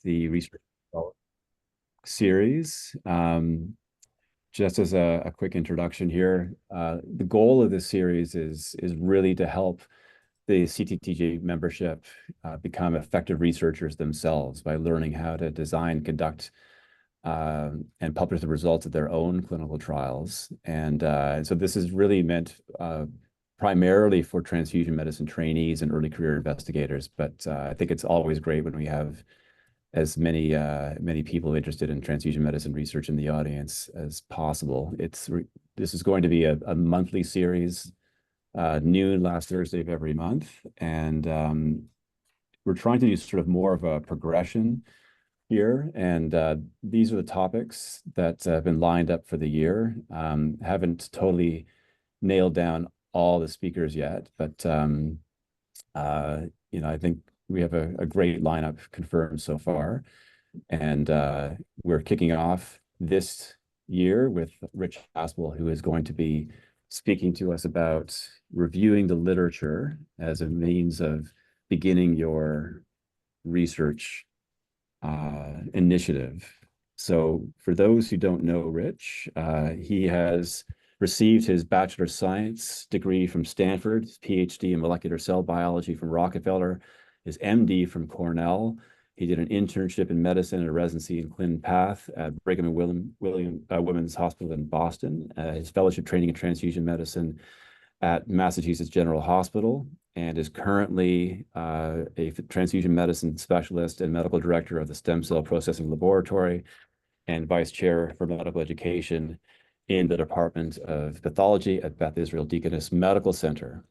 the research series. Just as a quick introduction here, the goal of this series is really to help the CTTG membership become effective researchers themselves by learning how to design, conduct, and publish the results of their own clinical trials. And so this is really meant primarily for transfusion medicine trainees and early career investigators. But I think it's always great when we have as many people interested in transfusion medicine research in the audience as possible. This is going to be a monthly series, noon last Thursday of every month, and we're trying to do sort of more of a progression here. And these are the topics that have been lined up for the year. Haven't totally nailed down all the speakers yet, but I think we have a great lineup confirmed so far. And we're kicking off this year with Rich Haspel, who is going to be speaking to us about reviewing the literature as a means of beginning your research initiative. So for those who don't know Rich, he has received his Bachelor of Science degree from Stanford, his PhD in molecular cell biology from Rockefeller, his MD from Cornell. He did an internship in medicine and a residency in Clin Path at Brigham and Women's Hospital in Boston, his fellowship training in transfusion medicine at Massachusetts General Hospital, and is currently a transfusion medicine specialist and medical director of the Stem Cell Processing Laboratory and vice chair for medical education in the Department of Pathology at Beth Israel Deaconess Medical Center.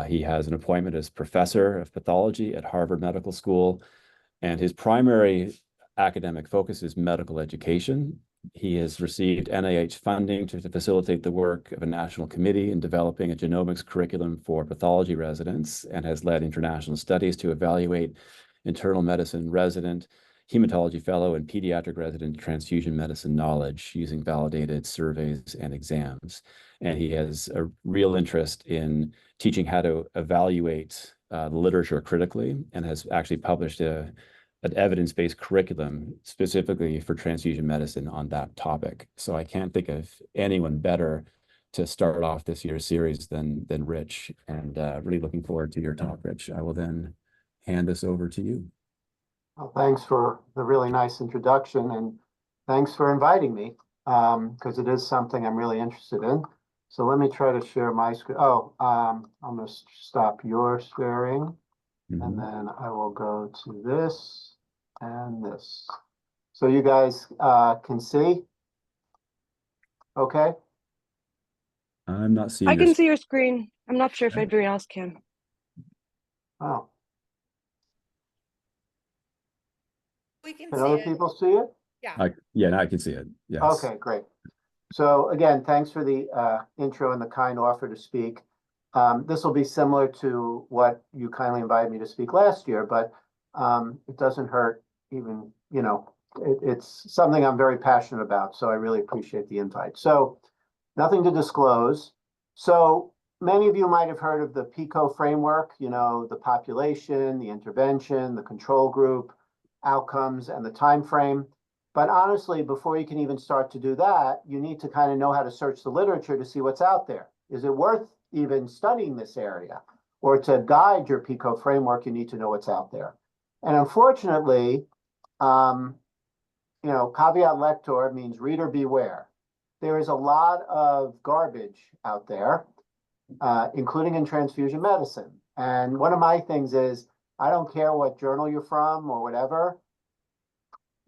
He has an appointment as professor of pathology at Harvard Medical School, and his primary academic focus is medical education. He has received NIH funding to facilitate the work of a national committee in developing a genomics curriculum for pathology residents, and has led international studies to evaluate internal medicine resident, hematology fellow, and pediatric resident transfusion medicine knowledge using validated surveys and exams. And he has a real interest in teaching how to evaluate the literature critically, and has actually published an evidence-based curriculum specifically for transfusion medicine on that topic. So I can't think of anyone better to start off this year's series than Rich, and really looking forward to your talk, Rich. I will then hand this over to you. Well, thanks for the really nice introduction, and thanks for inviting me, because it is something I'm really interested in. So let me try to share my screen. I'm going to stop your sharing, and then I will go to this and this. So you guys can see? Okay. I'm not seeing. I can see your screen. I'm not sure if everyone else can. Oh. We can Can see other it. people see it? Yeah. Yeah, now I can see it. Yes. Okay, great. So again, thanks for the intro and the kind offer to speak. This will be similar to what you kindly invited me to speak last year, but it doesn't hurt even, it's something I'm very passionate about. So I really appreciate the invite. So nothing to disclose. So many of you might have heard of the PICO framework, the population, the intervention, the control group, outcomes, and the time frame. But honestly, before you can even start to do that, you need to kind of know how to search the literature to see what's out there. Is it worth even studying this area? Or to guide your PICO framework, you need to know what's out there. And unfortunately, caveat lector means reader beware. There is a lot of garbage out there, including in transfusion medicine. And one of my things is, I don't care what journal you're from or whatever,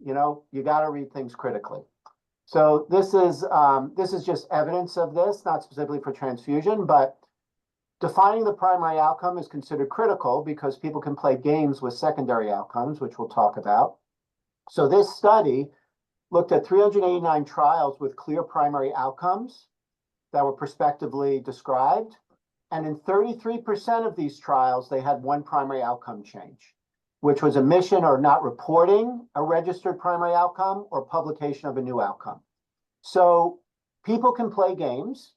you got to read things critically. So this is just evidence of this, not specifically for transfusion, but defining the primary outcome is considered critical because people can play games with secondary outcomes, which we'll talk about. So this study looked at 389 trials with clear primary outcomes that were prospectively described. And in 33% of these trials, they had one primary outcome change, which was omission or not reporting a registered primary outcome or publication of a new outcome. So people can play games.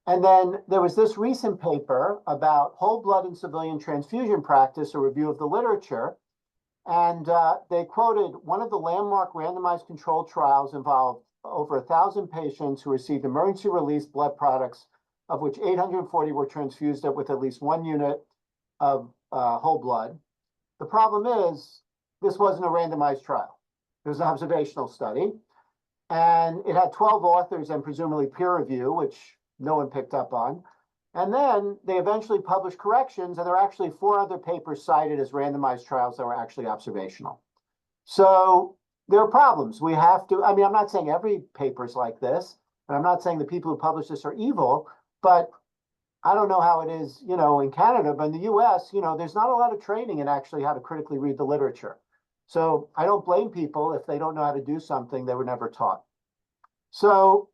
And then there was this recent paper about whole blood and civilian transfusion practice, a review of the literature. And they quoted, one of the landmark randomized controlled trials involved over 1,000 patients who received emergency release blood products, of which 840 were transfused with at least 1 unit of whole blood. The problem is, this wasn't a randomized trial. It was an observational study. And it had 12 authors and presumably peer review, which no one picked up on. And then they eventually published corrections, and there are actually 4 other papers cited as randomized trials that were actually observational. So there are problems. We have to, I mean, I'm not saying every paper is like this, and I'm not saying the people who publish this are evil, but I don't know how it is, in Canada, but in the US, there's not a lot of training in actually how to critically read the literature. So I don't blame people if they don't know how to do something they were never taught. So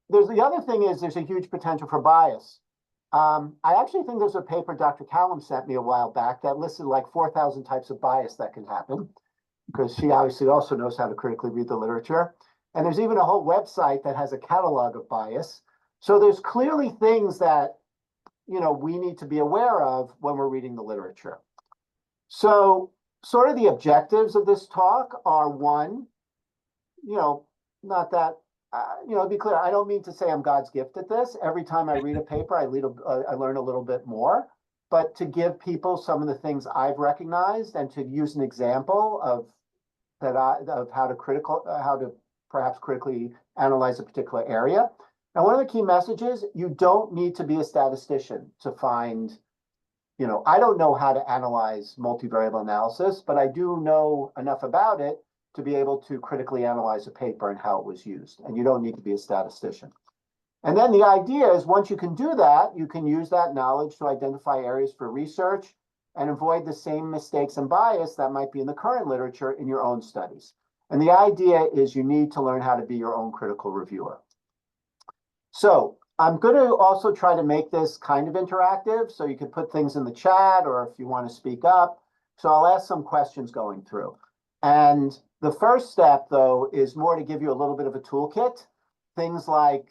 there's the other thing is there's a huge potential for bias. I actually think there's a paper Dr. Callum sent me a while back that listed like 4,000 types of bias that can happen, because she obviously also knows how to critically read the literature. And there's even a whole website that has a catalog of bias. So there's clearly things that, we need to be aware of when we're reading the literature. So sort of the objectives of this talk are, one, not that, to be clear, I don't mean to say I'm God's gift at this. Every time I read a paper, I learn a little bit more. But to give people some of the things I've recognized and to use an example of how to perhaps critically analyze a particular area. Now, one of the key messages, you don't need to be a statistician to find, I don't know how to analyze multivariable analysis, but I do know enough about it to be able to critically analyze a paper and how it was used. And you don't need to be a statistician. And then the idea is once you can do that, you can use that knowledge to identify areas for research and avoid the same mistakes and bias that might be in the current literature in your own studies. And the idea is you need to learn how to be your own critical reviewer. So I'm going to also try to make this kind of interactive, so you can put things in the chat or if you want to speak up. So I'll ask some questions going through. And the first step, though, is more to give you a little bit of a toolkit. Things like,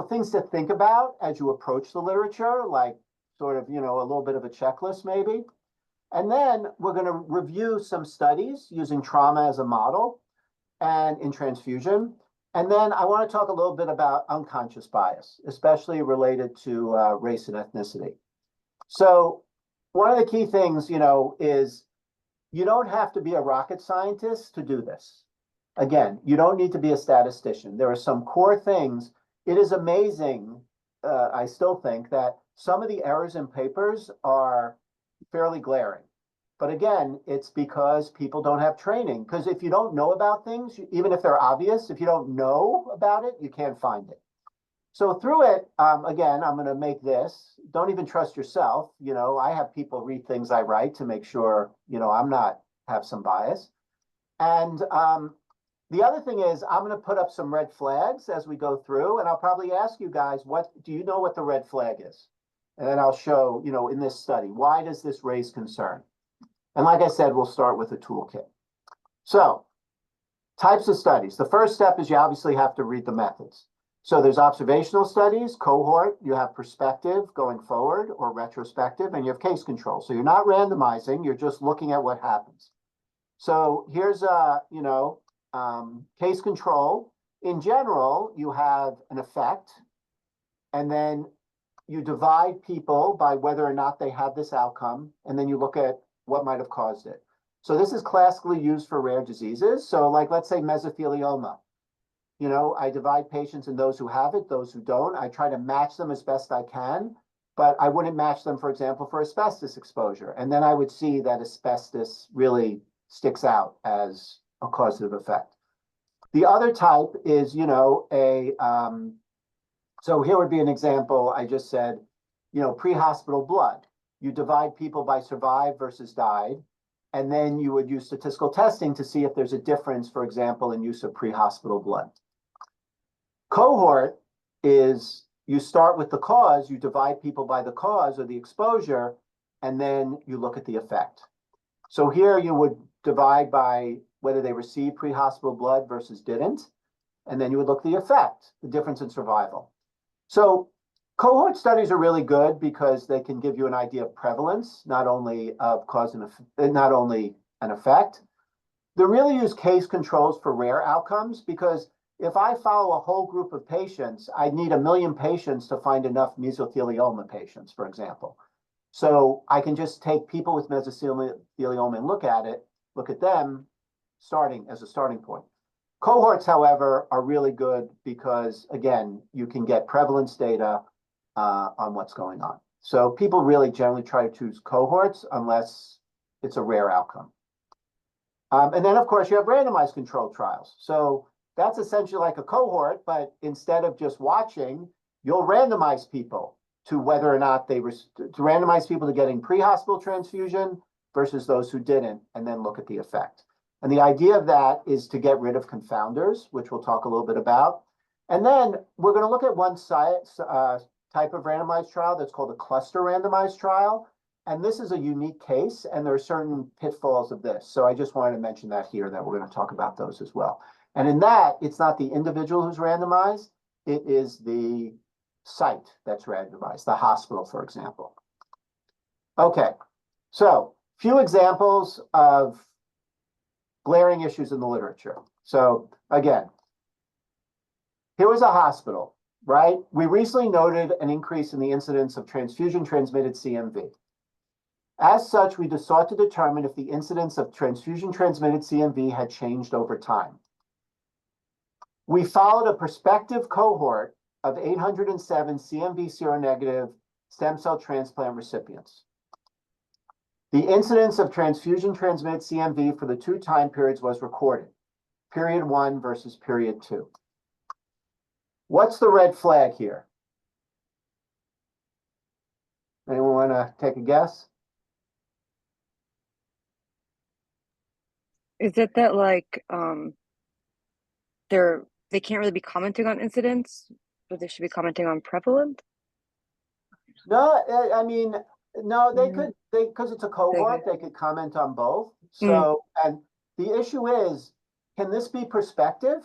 things to think about as you approach the literature, like sort of, a little bit of a checklist maybe. And then we're going to review some studies using trauma as a model and in transfusion. And then I want to talk a little bit about unconscious bias, especially related to race and ethnicity. So one of the key things, is you don't have to be a rocket scientist to do this. Again, you don't need to be a statistician. There are some core things. It is amazing, I still think, that some of the errors in papers are fairly glaring. But again, it's because people don't have training. Because if you don't know about things, even if they're obvious, if you don't know about it, you can't find it. So through it, again, I'm going to make this. Don't even trust yourself. I have people read things I write to make sure, I'm not have some bias. And the other thing is I'm going to put up some red flags as we go through. And I'll probably ask you guys, do you know what the red flag is? And then I'll show, in this study, why does this raise concern? And like I said, we'll start with a toolkit. So types of studies. The first step is you obviously have to read the methods. So there's observational studies, cohort, you have perspective going forward or retrospective, and you have case control. So you're not randomizing, you're just looking at what happens. So here's case control. In general, you have an effect, and then you divide people by whether or not they had this outcome, and then you look at what might have caused it. So this is classically used for rare diseases. So like, let's say mesothelioma. I divide patients in those who have it, those who don't. I try to match them as best I can, but I wouldn't match them, for example, for asbestos exposure. And then I would see that asbestos really sticks out as a causative effect. The other type is, so here would be an example. I just said, pre-hospital blood. You divide people by survived versus died, and then you would use statistical testing to see if there's a difference, for example, in use of pre-hospital blood. Cohort is you start with the cause, you divide people by the cause or the exposure, and then you look at the effect. So here you would divide by whether they received pre-hospital blood versus didn't, and then you would look at the effect, the difference in survival. So cohort studies are really good because they can give you an idea of prevalence, not only of cause and not only an effect. They really use case controls for rare outcomes because if I follow a whole group of patients, I need 1 million patients to find enough mesothelioma patients, for example. So I can just take people with mesothelioma and look at them starting as a starting point. Cohorts, however, are really good because, again, you can get prevalence data on what's going on. So people really generally try to choose cohorts unless it's a rare outcome. And then, of course, you have randomized controlled trials. So that's essentially like a cohort, but instead of just watching, you'll randomize people to whether or not to randomize people to getting pre-hospital transfusion versus those who didn't, and then look at the effect. And the idea of that is to get rid of confounders, which we'll talk a little bit about. And then we're going to look at one type of randomized trial that's called a cluster randomized trial. And this is a unique case, and there are certain pitfalls of this. So I just wanted to mention that here, that we're going to talk about those as well. And in that, it's not the individual who's randomized, it is the site that's randomized, the hospital, for example. Okay, so few examples of glaring issues in the literature. So again, here was a hospital, right? We recently noted an increase in the incidence of transfusion-transmitted CMV. As such, we sought to determine if the incidence of transfusion-transmitted CMV had changed over time. We followed a prospective cohort of 807 CMV seronegative stem cell transplant recipients. The incidence of transfusion-transmitted CMV for the 2 time periods was recorded, period 1 versus period 2. What's the red flag here? Anyone want to take a guess? Is it that like they can't really be commenting on incidents, but they should be commenting on prevalence? No, I mean, no, they could, because it's a cohort, they could comment on both. So, and the issue is, can this be perspective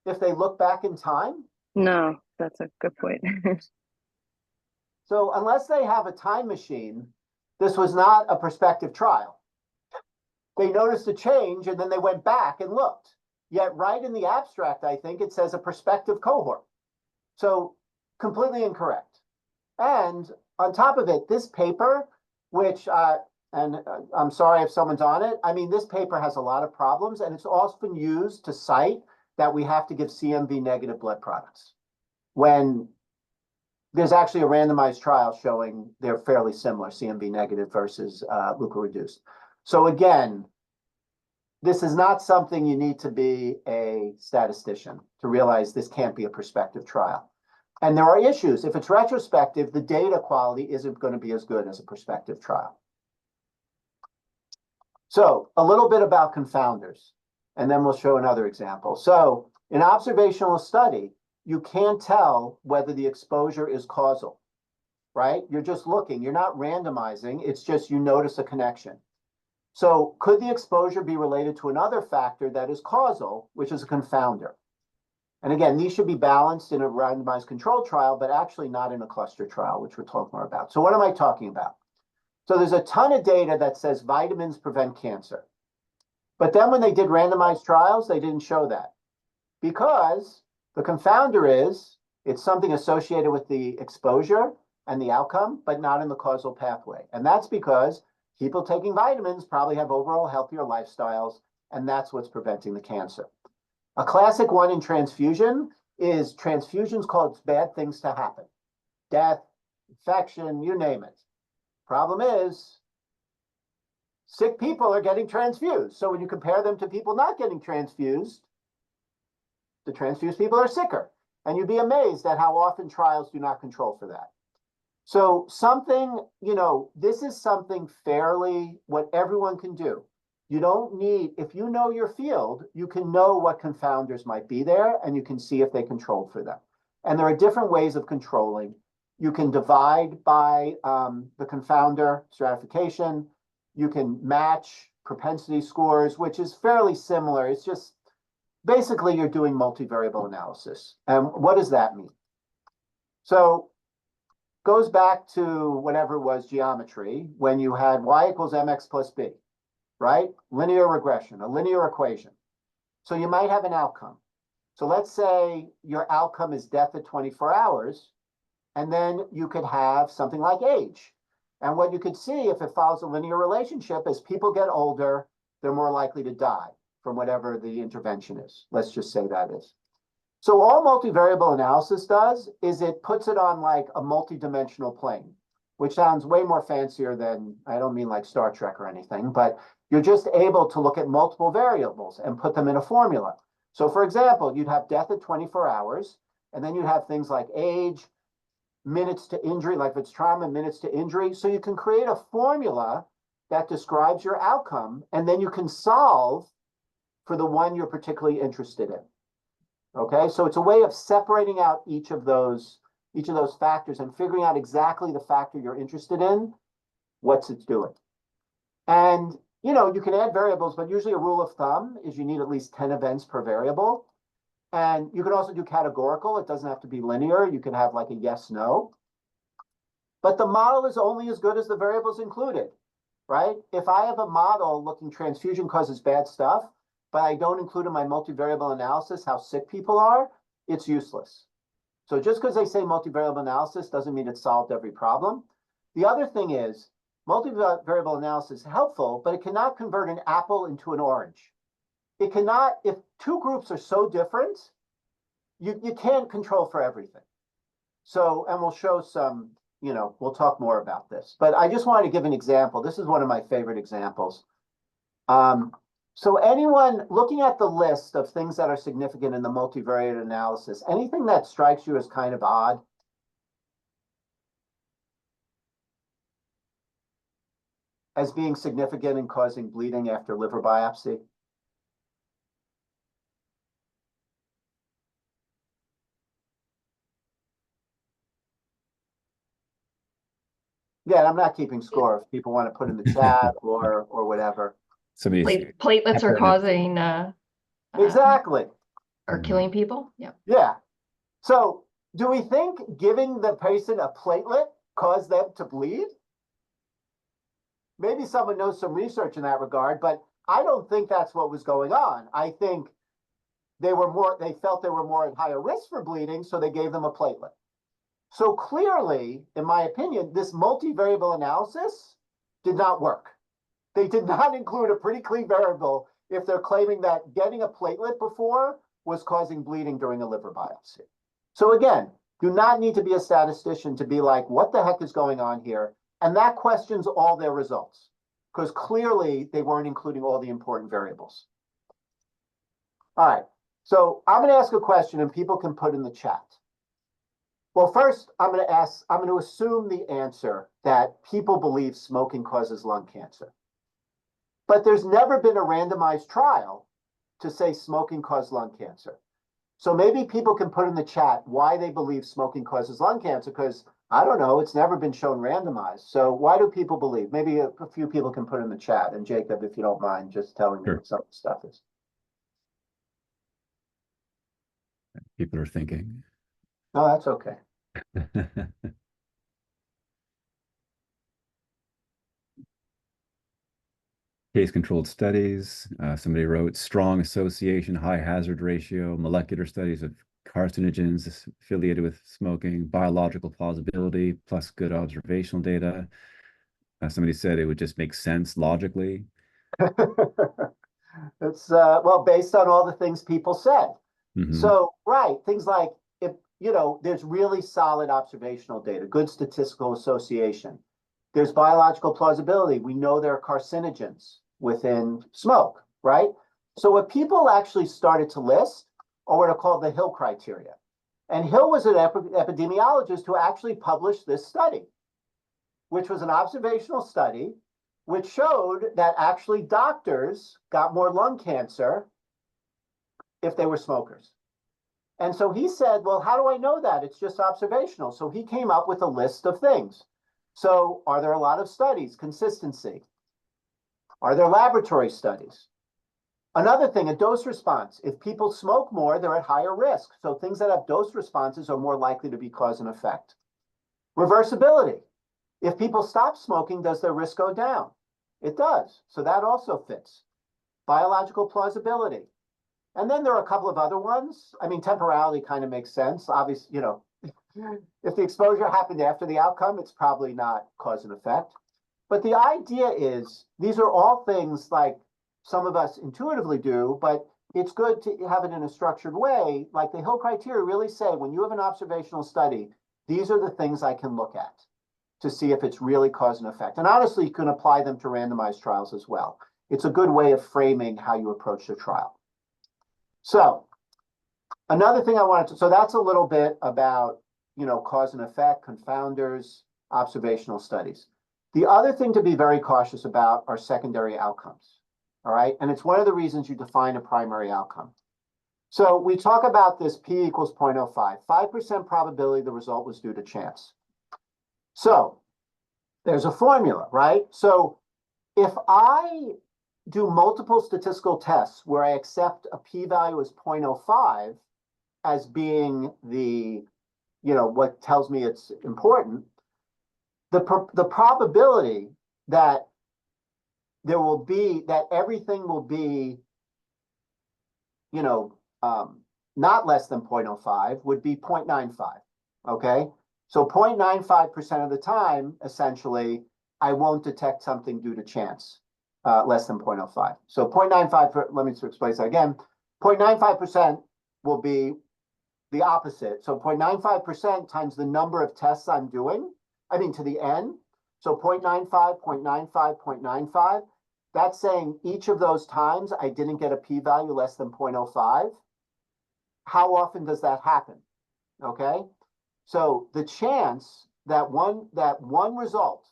if they look back in time? No, that's a good point. So unless they have a time machine, this was not a prospective trial. They noticed a change and then they went back and looked. Yet right in the abstract, I think it says a prospective cohort. So completely incorrect. And on top of it, this paper, which, I'm sorry if someone's on it, I mean, this paper has a lot of problems and it's often used to cite that we have to give CMV negative blood products when there's actually a randomized trial showing they're fairly similar, CMV negative versus leukoreduced. So again, this is not something you need to be a statistician to realize this can't be a prospective trial. And there are issues. If it's retrospective, the data quality isn't going to be as good as a prospective trial. So a little bit about confounders, and then we'll show another example. So in observational study, you can't tell whether the exposure is causal, right? You're just looking, you're not randomizing, it's just you notice a connection. So could the exposure be related to another factor that is causal, which is a confounder? And again, these should be balanced in a randomized controlled trial, but actually not in a cluster trial, which we'll talk more about. So what am I talking about? So there's a ton of data that says vitamins prevent cancer. But then when they did randomized trials, they didn't show that. Because the confounder is, it's something associated with the exposure and the outcome, but not in the causal pathway. And that's because people taking vitamins probably have overall healthier lifestyles, and that's what's preventing the cancer. A classic one in transfusion is transfusions cause bad things to happen. Death, infection, you name it. Problem is, sick people are getting transfused. So when you compare them to people not getting transfused, the transfused people are sicker. And you'd be amazed at how often trials do not control for that. So something, this is something fairly what everyone can do. You don't need, if you know your field, you can know what confounders might be there and you can see if they controlled for them. And there are different ways of controlling. You can divide by the confounder stratification. You can match propensity scores, which is fairly similar. It's just basically you're doing multivariable analysis. And what does that mean? So goes back to whatever it was geometry when you had y equals mx plus b, right? Linear regression, a linear equation. So you might have an outcome. So let's say your outcome is death at 24 hours, and then you could have something like age. And what you could see if it follows a linear relationship, as people get older, they're more likely to die from whatever the intervention is. Let's just say that is. So all multivariable analysis does is it puts it on like a multidimensional plane, which sounds way more fancier than, I don't mean like Star Trek or anything, but you're just able to look at multiple variables and put them in a formula. So for example, you'd have death at 24 hours, and then you have things like age, minutes to injury, like if it's trauma, minutes to injury. So you can create a formula that describes your outcome, and then you can solve for the one you're particularly interested in. Okay, so it's a way of separating out each of those factors and figuring out exactly the factor you're interested in, what's it doing. And you can add variables, but usually a rule of thumb is you need at least 10 events per variable. And you can also do categorical. It doesn't have to be linear. You can have like a yes, no. But the model is only as good as the variables included, right? If I have a model looking transfusion causes bad stuff, but I don't include in my multivariable analysis how sick people are, it's useless. So just because they say multivariable analysis doesn't mean it solved every problem. The other thing is multivariable analysis is helpful, but it cannot convert an apple into an orange. It cannot, if two groups are so different, you can't control for everything. So, and we'll show some, we'll talk more about this, but I just wanted to give an example. This is one of my favorite examples. So anyone looking at the list of things that are significant in the multivariate analysis, anything that strikes you as kind of odd? As being significant in causing bleeding after liver biopsy? Yeah, I'm not keeping score if people want to put in the chat or whatever. Platelets are causing Exactly. are killing people. Yeah. Yeah. So do we think giving the patient a platelet caused them to bleed? Maybe someone knows some research in that regard, but I don't think that's what was going on. I think they felt they were more at higher risk for bleeding, so they gave them a platelet. So clearly, in my opinion, this multivariable analysis did not work. They did not include a pretty clean variable if they're claiming that getting a platelet before was causing bleeding during a liver biopsy. So again, do not need to be a statistician to be like, what the heck is going on here? And that questions all their results, because clearly they weren't including all the important variables. All right, so I'm going to ask a question and people can put in the chat. Well, first, I'm going to assume the answer that people believe smoking causes lung cancer. But there's never been a randomized trial to say smoking caused lung cancer. So maybe people can put in the chat why they believe smoking causes lung cancer, because I don't know, it's never been shown randomized. So why do people believe? Maybe a few people can put in the chat. And Jacob, if you don't mind, just telling me what some of the stuff is. People are thinking. No, that's okay. Case-controlled studies. Somebody wrote strong association, high hazard ratio, molecular studies of carcinogens affiliated with smoking, biological plausibility, plus good observational data. Somebody said it would just make sense logically. It's well, based on all the things people said. Mm-hmm. So, right, things like if there's really solid observational data, good statistical association. There's biological plausibility. We know there are carcinogens within smoke, right? So what people actually started to list are what are called the Hill criteria. And Hill was an epidemiologist who actually published this study, which was an observational study, which showed that actually doctors got more lung cancer if they were smokers. And so he said, well, how do I know that? It's just observational. So he came up with a list of things. So are there a lot of studies? Consistency. Are there laboratory studies? Another thing, a dose response. If people smoke more, they're at higher risk. So things that have dose responses are more likely to be cause and effect. Reversibility. If people stop smoking, does their risk go down? It does. So that also fits. Biological plausibility. And then there are a couple of other ones. I mean, temporality kind of makes sense. Obviously, you know, if the exposure happened after the outcome, it's probably not cause and effect. But the idea is these are all things like some of us intuitively do, but it's good to have it in a structured way. Like the Hill criteria really say, when you have an observational study, these are the things I can look at to see if it's really cause and effect. And honestly, you can apply them to randomized trials as well. It's a good way of framing how you approach the trial. So another thing I wanted to, so that's a little bit about, you know, cause and effect, confounders, observational studies. The other thing to be very cautious about are secondary outcomes. All right. And it's one of the reasons you define a primary outcome. So we talk about this P equals 0.05, 5% probability the result was due to chance. So there's a formula, right? So if I do multiple statistical tests where I accept a p-value as 0.05 as being the, you know, what tells me it's important, the probability that there will be, that everything will be, you know, not less than 0.05 would be 0.95, okay? So 0.95% of the time, essentially, I won't detect something due to chance, less than 0.05. So 0.95, let me explain that again, 0.95% will be the opposite. So 0.95% times the number of tests I'm doing, I mean to the n, so 0.95, 0.95, 0.95, that's saying each of those times I didn't get a p-value less than 0.05. How often does that happen? Okay, so the chance that one result,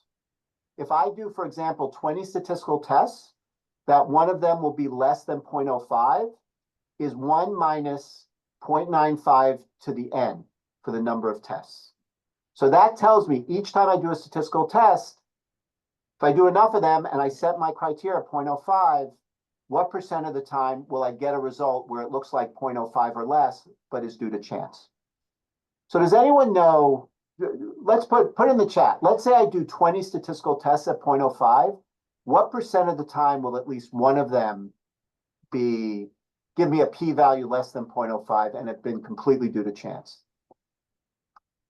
if I do, for example, 20 statistical tests, that one of them will be less than 0.05 is 1 minus 0.95 to the n for the number of tests. So that tells me each time I do a statistical test, if I do enough of them and I set my criteria 0.05, what percent of the time will I get a result where it looks like 0.05 or less, but is due to chance? So does anyone know, let's put in the chat, let's say I do 20 statistical tests at 0.05, what percent of the time will at least one of them give me a p-value less than 0.05 and have been completely due to chance?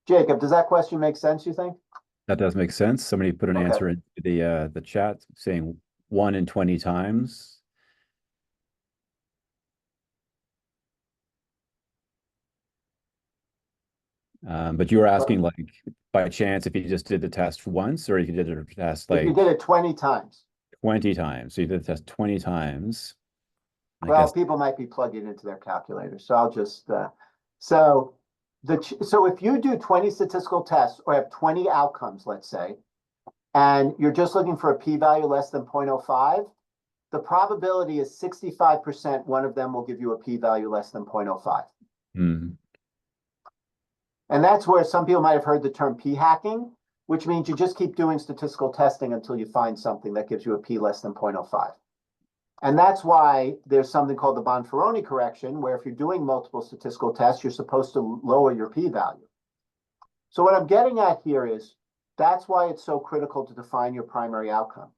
Jacob, does that question make sense, you think? That does make sense. Somebody put an answer into the chat saying 1 in 20 times. But you were asking, like, by chance, if you just did the test once, or if you did the test like if you did it 20 times. 20 times. So you did the test 20 times. Well, people might be plugging into their calculator, so I'll just so if you do 20 statistical tests or have 20 outcomes, let's say, and you're just looking for a p-value less than 0.05, the probability is 65% one of them will give you a p-value less than 0.05. Mm. And that's where some people might have heard the term p-hacking, which means you just keep doing statistical testing until you find something that gives you a p less than 0.05. And that's why there's something called the Bonferroni correction, where if you're doing multiple statistical tests, you're supposed to lower your p-value. So what I'm getting at here is that's why it's so critical to define your primary outcome.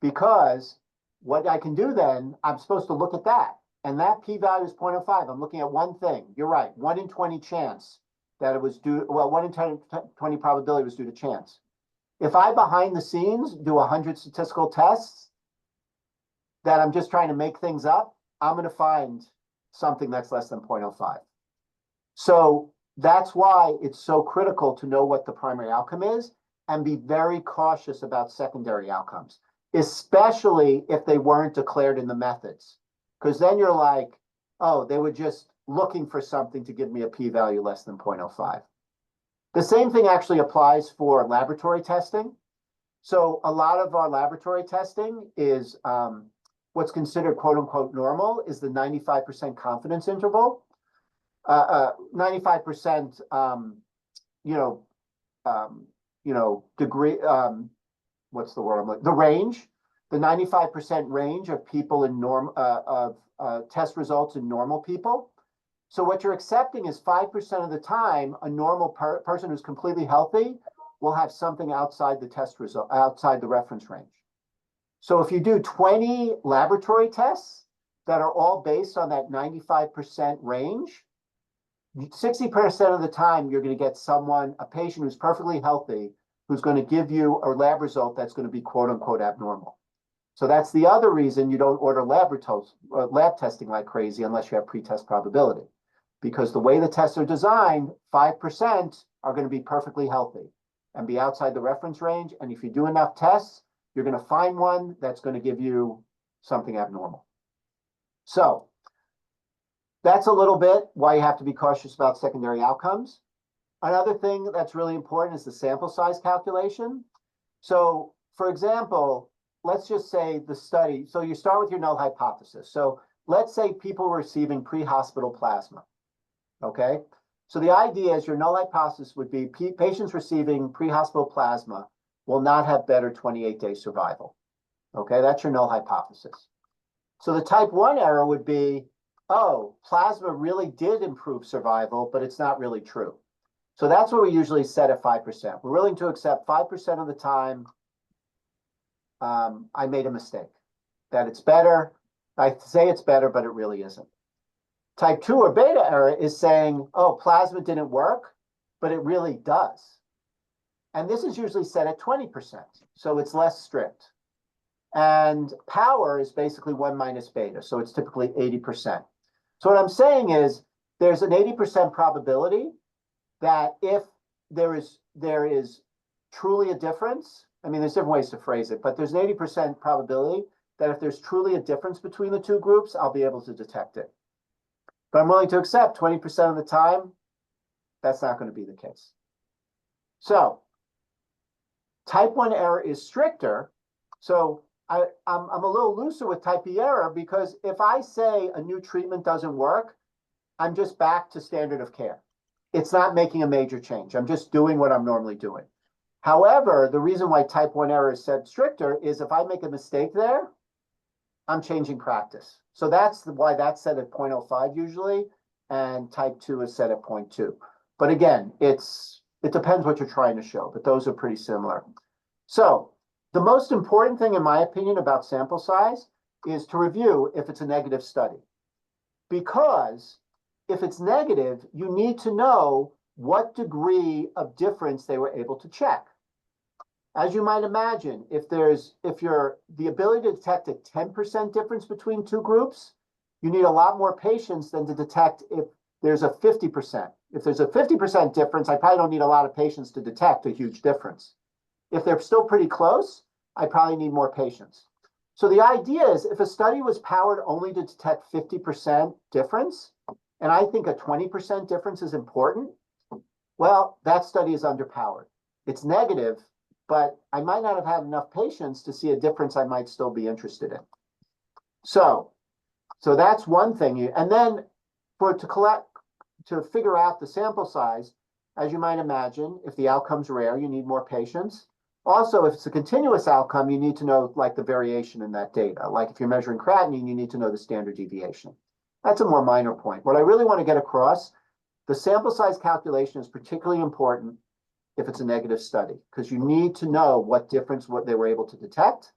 Because what I can do then, I'm supposed to look at that. And that p-value is 0.05. I'm looking at one thing. You're right, 1 in 20 chance that it was due, well, 1 in 20 probability was due to chance. If I, behind the scenes, do 100 statistical tests that I'm just trying to make things up, I'm going to find something that's less than 0.05. So that's why it's so critical to know what the primary outcome is and be very cautious about secondary outcomes, especially if they weren't declared in the methods. Because then you're like, oh, they were just looking for something to give me a p-value less than 0.05. The same thing actually applies for laboratory testing. So a lot of our laboratory testing is what's considered quote unquote normal is the 95% confidence interval. 95% degree, what's the word I'm like, the range, the 95% range of people in test results in normal people. So what you're accepting is 5% of the time, a normal person who's completely healthy will have something outside the test result, outside the reference range. So if you do 20 laboratory tests that are all based on that 95% range, 60% of the time, you're going to get a patient who's perfectly healthy, who's going to give you a lab result that's going to be quote unquote abnormal. So that's the other reason you don't order lab testing like crazy unless you have pretest probability. Because the way the tests are designed, 5% are going to be perfectly healthy and be outside the reference range. And if you do enough tests, you're going to find one that's going to give you something abnormal. So that's a little bit why you have to be cautious about secondary outcomes. Another thing that's really important is the sample size calculation. So for example, let's just say the study, so you start with your null hypothesis. So let's say people were receiving pre-hospital plasma, okay? So the idea is your null hypothesis would be patients receiving pre-hospital plasma will not have better 28-day survival, okay? That's your null hypothesis. So the type 1 error would be, oh, plasma really did improve survival, but it's not really true. So that's what we usually set at 5%. We're willing to accept 5% of the time I made a mistake, that it's better. I say it's better, but it really isn't. Type 2 or beta error is saying, oh, plasma didn't work, but it really does. And this is usually set at 20%, so it's less strict. And power is basically 1 minus beta, so it's typically 80%. So what I'm saying is there's an 80% probability that if there is truly a difference, I mean, there's different ways to phrase it, but there's an 80% probability that if there's truly a difference between the two groups, I'll be able to detect it. But I'm willing to accept 20% of the time, that's not going to be the case. So type 1 error is stricter. So I'm a little looser with type E error because if I say a new treatment doesn't work, I'm just back to standard of care. It's not making a major change. I'm just doing what I'm normally doing. However, the reason why type 1 error is set stricter is if I make a mistake there, I'm changing practice. So that's why that's set at 0.05 usually, and type 2 is set at 0.2. But again, it depends what you're trying to show, but those are pretty similar. So the most important thing, in my opinion, about sample size is to review if it's a negative study. Because if it's negative, you need to know what degree of difference they were able to check. As you might imagine, if the ability to detect a 10% difference between two groups, you need a lot more patients than to detect if there's a 50%. If there's a 50% difference, I probably don't need a lot of patients to detect a huge difference. If they're still pretty close, I probably need more patients. So the idea is if a study was powered only to detect 50% difference, and I think a 20% difference is important, well, that study is underpowered. It's negative, but I might not have had enough patients to see a difference I might still be interested in. So that's one thing. And then to figure out the sample size, as you might imagine, if the outcome's rare, you need more patients. Also, if it's a continuous outcome, you need to know like the variation in that data. Like if you're measuring creatinine, you need to know the standard deviation. That's a more minor point. What I really want to get across, the sample size calculation is particularly important if it's a negative study, because you need to know what they were able to detect.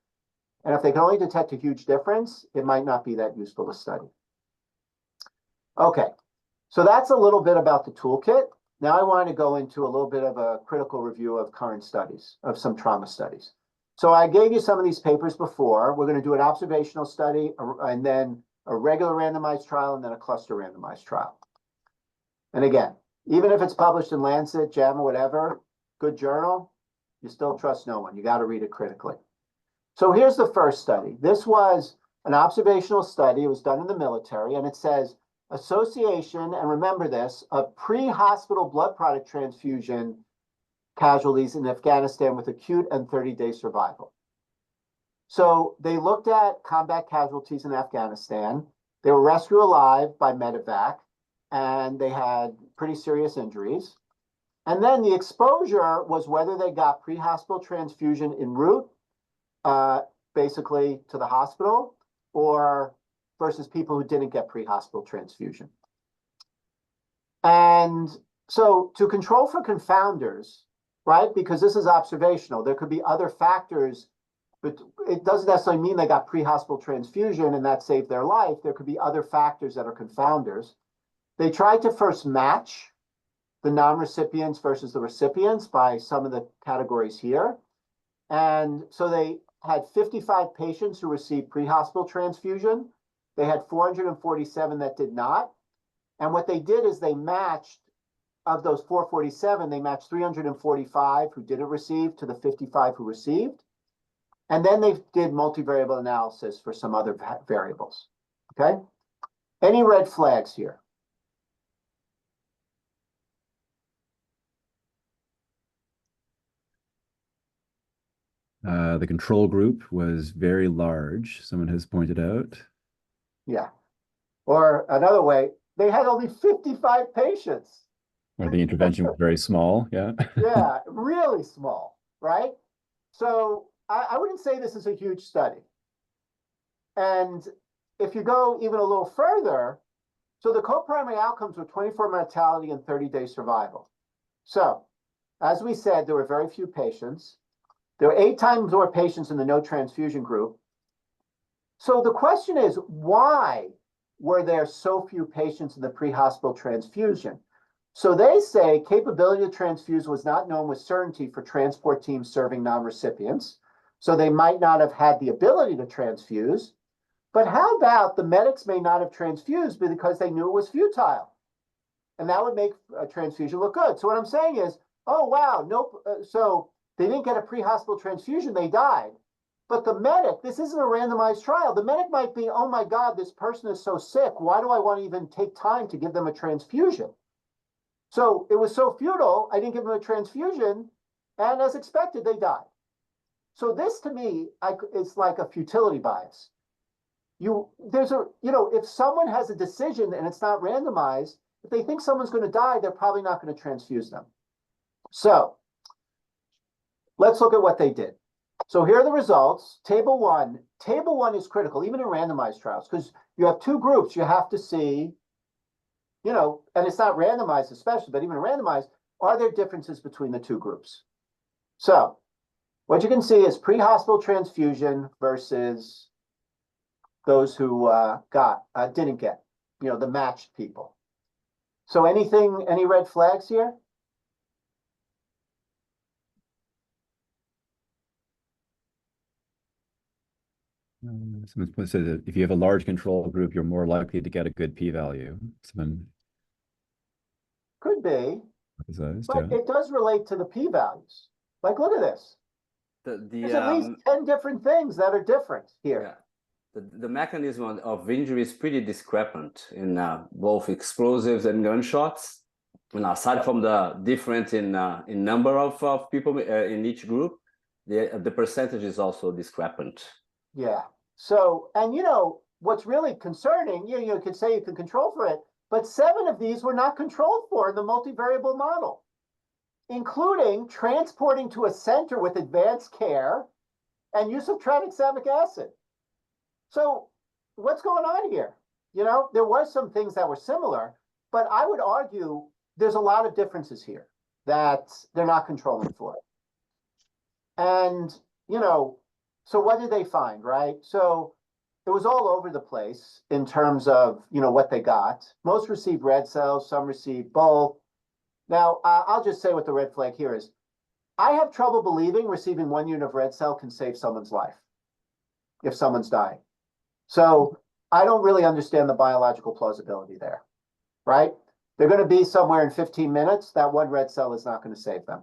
And if they can only detect a huge difference, it might not be that useful to study. Okay, so that's a little bit about the toolkit. Now I want to go into a little bit of a critical review of current studies, of some trauma studies. So I gave you some of these papers before. We're going to do an observational study and then a regular randomized trial and then a cluster randomized trial. And again, even if it's published in Lancet, JAMA, whatever, good journal, you still trust no one. You got to read it critically. So here's the first study. This was an observational study. It was done in the military, and it says association, and remember this, of pre-hospital blood product transfusion casualties in Afghanistan with acute and 30-day survival. So they looked at combat casualties in Afghanistan. They were rescued alive by medevac, and they had pretty serious injuries. And then the exposure was whether they got pre-hospital transfusion en route, basically to the hospital, or versus people who didn't get pre-hospital transfusion. And so to control for confounders, right, because this is observational, there could be other factors but it doesn't necessarily mean they got pre-hospital transfusion and that saved their life. There could be other factors that are confounders. They tried to first match the non-recipients versus the recipients by some of the categories here. And so they had 55 patients who received pre-hospital transfusion. They had 447 that did not. And what they did is they matched, of those 447, they matched 345 who didn't receive to the 55 who received. And then they did multivariable analysis for some other variables, okay? Any red flags here? The control group was very large, someone has pointed out. Yeah. Or another way, they had only 55 patients. Or the intervention was very small, yeah. Yeah, really small, right? So I wouldn't say this is a huge study. And if you go even a little further, so the co-primary outcomes were 24 mortality and 30-day survival. So as we said, there were very few patients. There were 8 times more patients in the no transfusion group. So the question is, why were there so few patients in the pre-hospital transfusion? So they say capability to transfuse was not known with certainty for transport teams serving non-recipients. So they might not have had the ability to transfuse. But how about the medics may not have transfused because they knew it was futile? And that would make a transfusion look good. So what I'm saying is, oh, wow, nope. So they didn't get a pre-hospital transfusion, they died. But the medic, this isn't a randomized trial. The medic might be, oh my God, this person is so sick. Why do I want to even take time to give them a transfusion? So it was so futile, I didn't give them a transfusion. And as expected, they died. So this to me, it's like a futility bias. If someone has a decision and it's not randomized, if they think someone's going to die, they're probably not going to transfuse them. So let's look at what they did. So here are the results. Table one. Table one is critical, even in randomized trials, because you have 2 groups. You have to see, and it's not randomized especially, but even randomized, are there differences between the 2 groups? So what you can see is pre-hospital transfusion versus those who didn't get, the matched people. So any red flags here? Someone said that if you have a large control group, you're more likely to get a good p-value. Could be, but yeah. it does relate to the p-values. Like, look at this. There's at least 10 different things that are different here. Yeah. The mechanism of injury is pretty discrepant in both explosives and gunshots. And aside from the difference in number of people in each group, the percentage is also discrepant. Yeah. So, and what's really concerning, you could say you can control for it, but 7 of these were not controlled for in the multivariable model, including transporting to a center with advanced care and use of tranexamic acid. So what's going on here? There was some things that were similar, but I would argue there's a lot of differences here that they're not controlling for. And, so what did they find, right? So it was all over the place in terms of, what they got. Most received red cells, some received both. Now, I'll just say what the red flag here is. I have trouble believing receiving 1 unit of red cell can save someone's life if someone's dying. So I don't really understand the biological plausibility there, right? They're going to be somewhere in 15 minutes. That 1 red cell is not going to save them.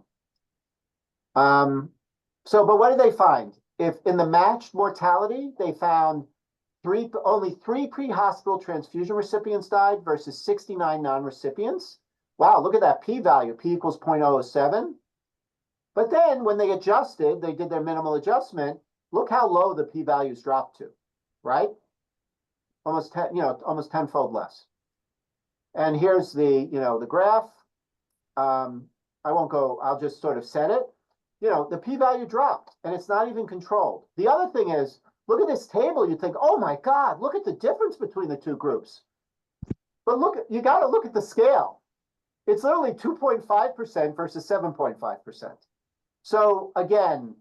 But what did they find? If in the matched mortality, they found only 3 pre-hospital transfusion recipients died versus 69 non-recipients. Wow, look at that p-value, p equals 0.007. But then when they adjusted, they did their minimal adjustment, look how low the p-values dropped to, right? Almost 10, tenfold less. And here's the graph. I won't go, I'll just sort of set it. The p-value dropped and it's not even controlled. The other thing is, look at this table, you think, oh my God, look at the difference between the 2 groups. But you got to look at the scale. It's literally 2.5% versus 7.5%. So again,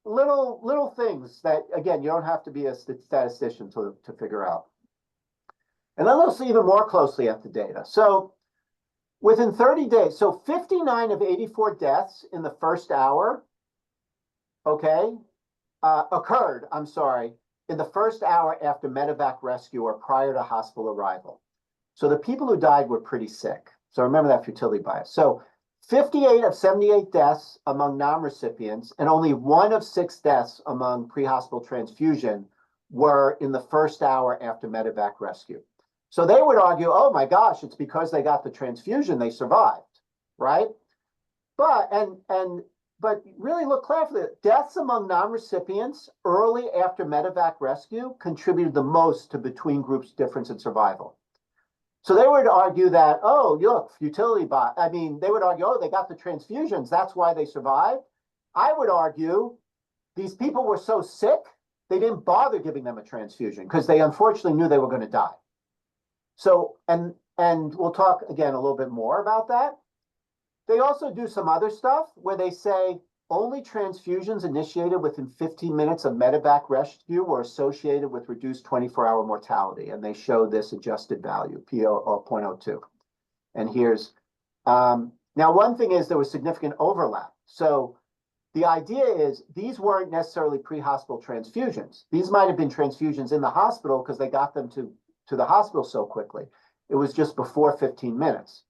little things that, again, you don't have to be a statistician to figure out. And then let's look even more closely at the data. So within 30 days, so 59 of 84 deaths in the first hour, okay, occurred, I'm sorry, in the first hour after medevac rescue or prior to hospital arrival. So the people who died were pretty sick. So remember that futility bias. So 58 of 78 deaths among non-recipients and only 1 of 6 deaths among pre-hospital transfusion were in the first hour after medevac rescue. So they would argue, oh my gosh, it's because they got the transfusion, they survived, right? But really look carefully, deaths among non-recipients early after medevac rescue contributed the most to between groups difference in survival. So they would argue that, oh, look, futility bias. I mean, they would argue, oh, they got the transfusions, that's why they survived. I would argue these people were so sick, they didn't bother giving them a transfusion because they unfortunately knew they were going to die. So, and we'll talk again a little bit more about that. They also do some other stuff where they say only transfusions initiated within 15 minutes of medevac rescue were associated with reduced 24-hour mortality. And they show this adjusted value, P0.02. And here's, now one thing is there was significant overlap. So the idea is these weren't necessarily pre-hospital transfusions. These might have been transfusions in the hospital because they got them to the hospital so quickly. It was just before 15 minutes.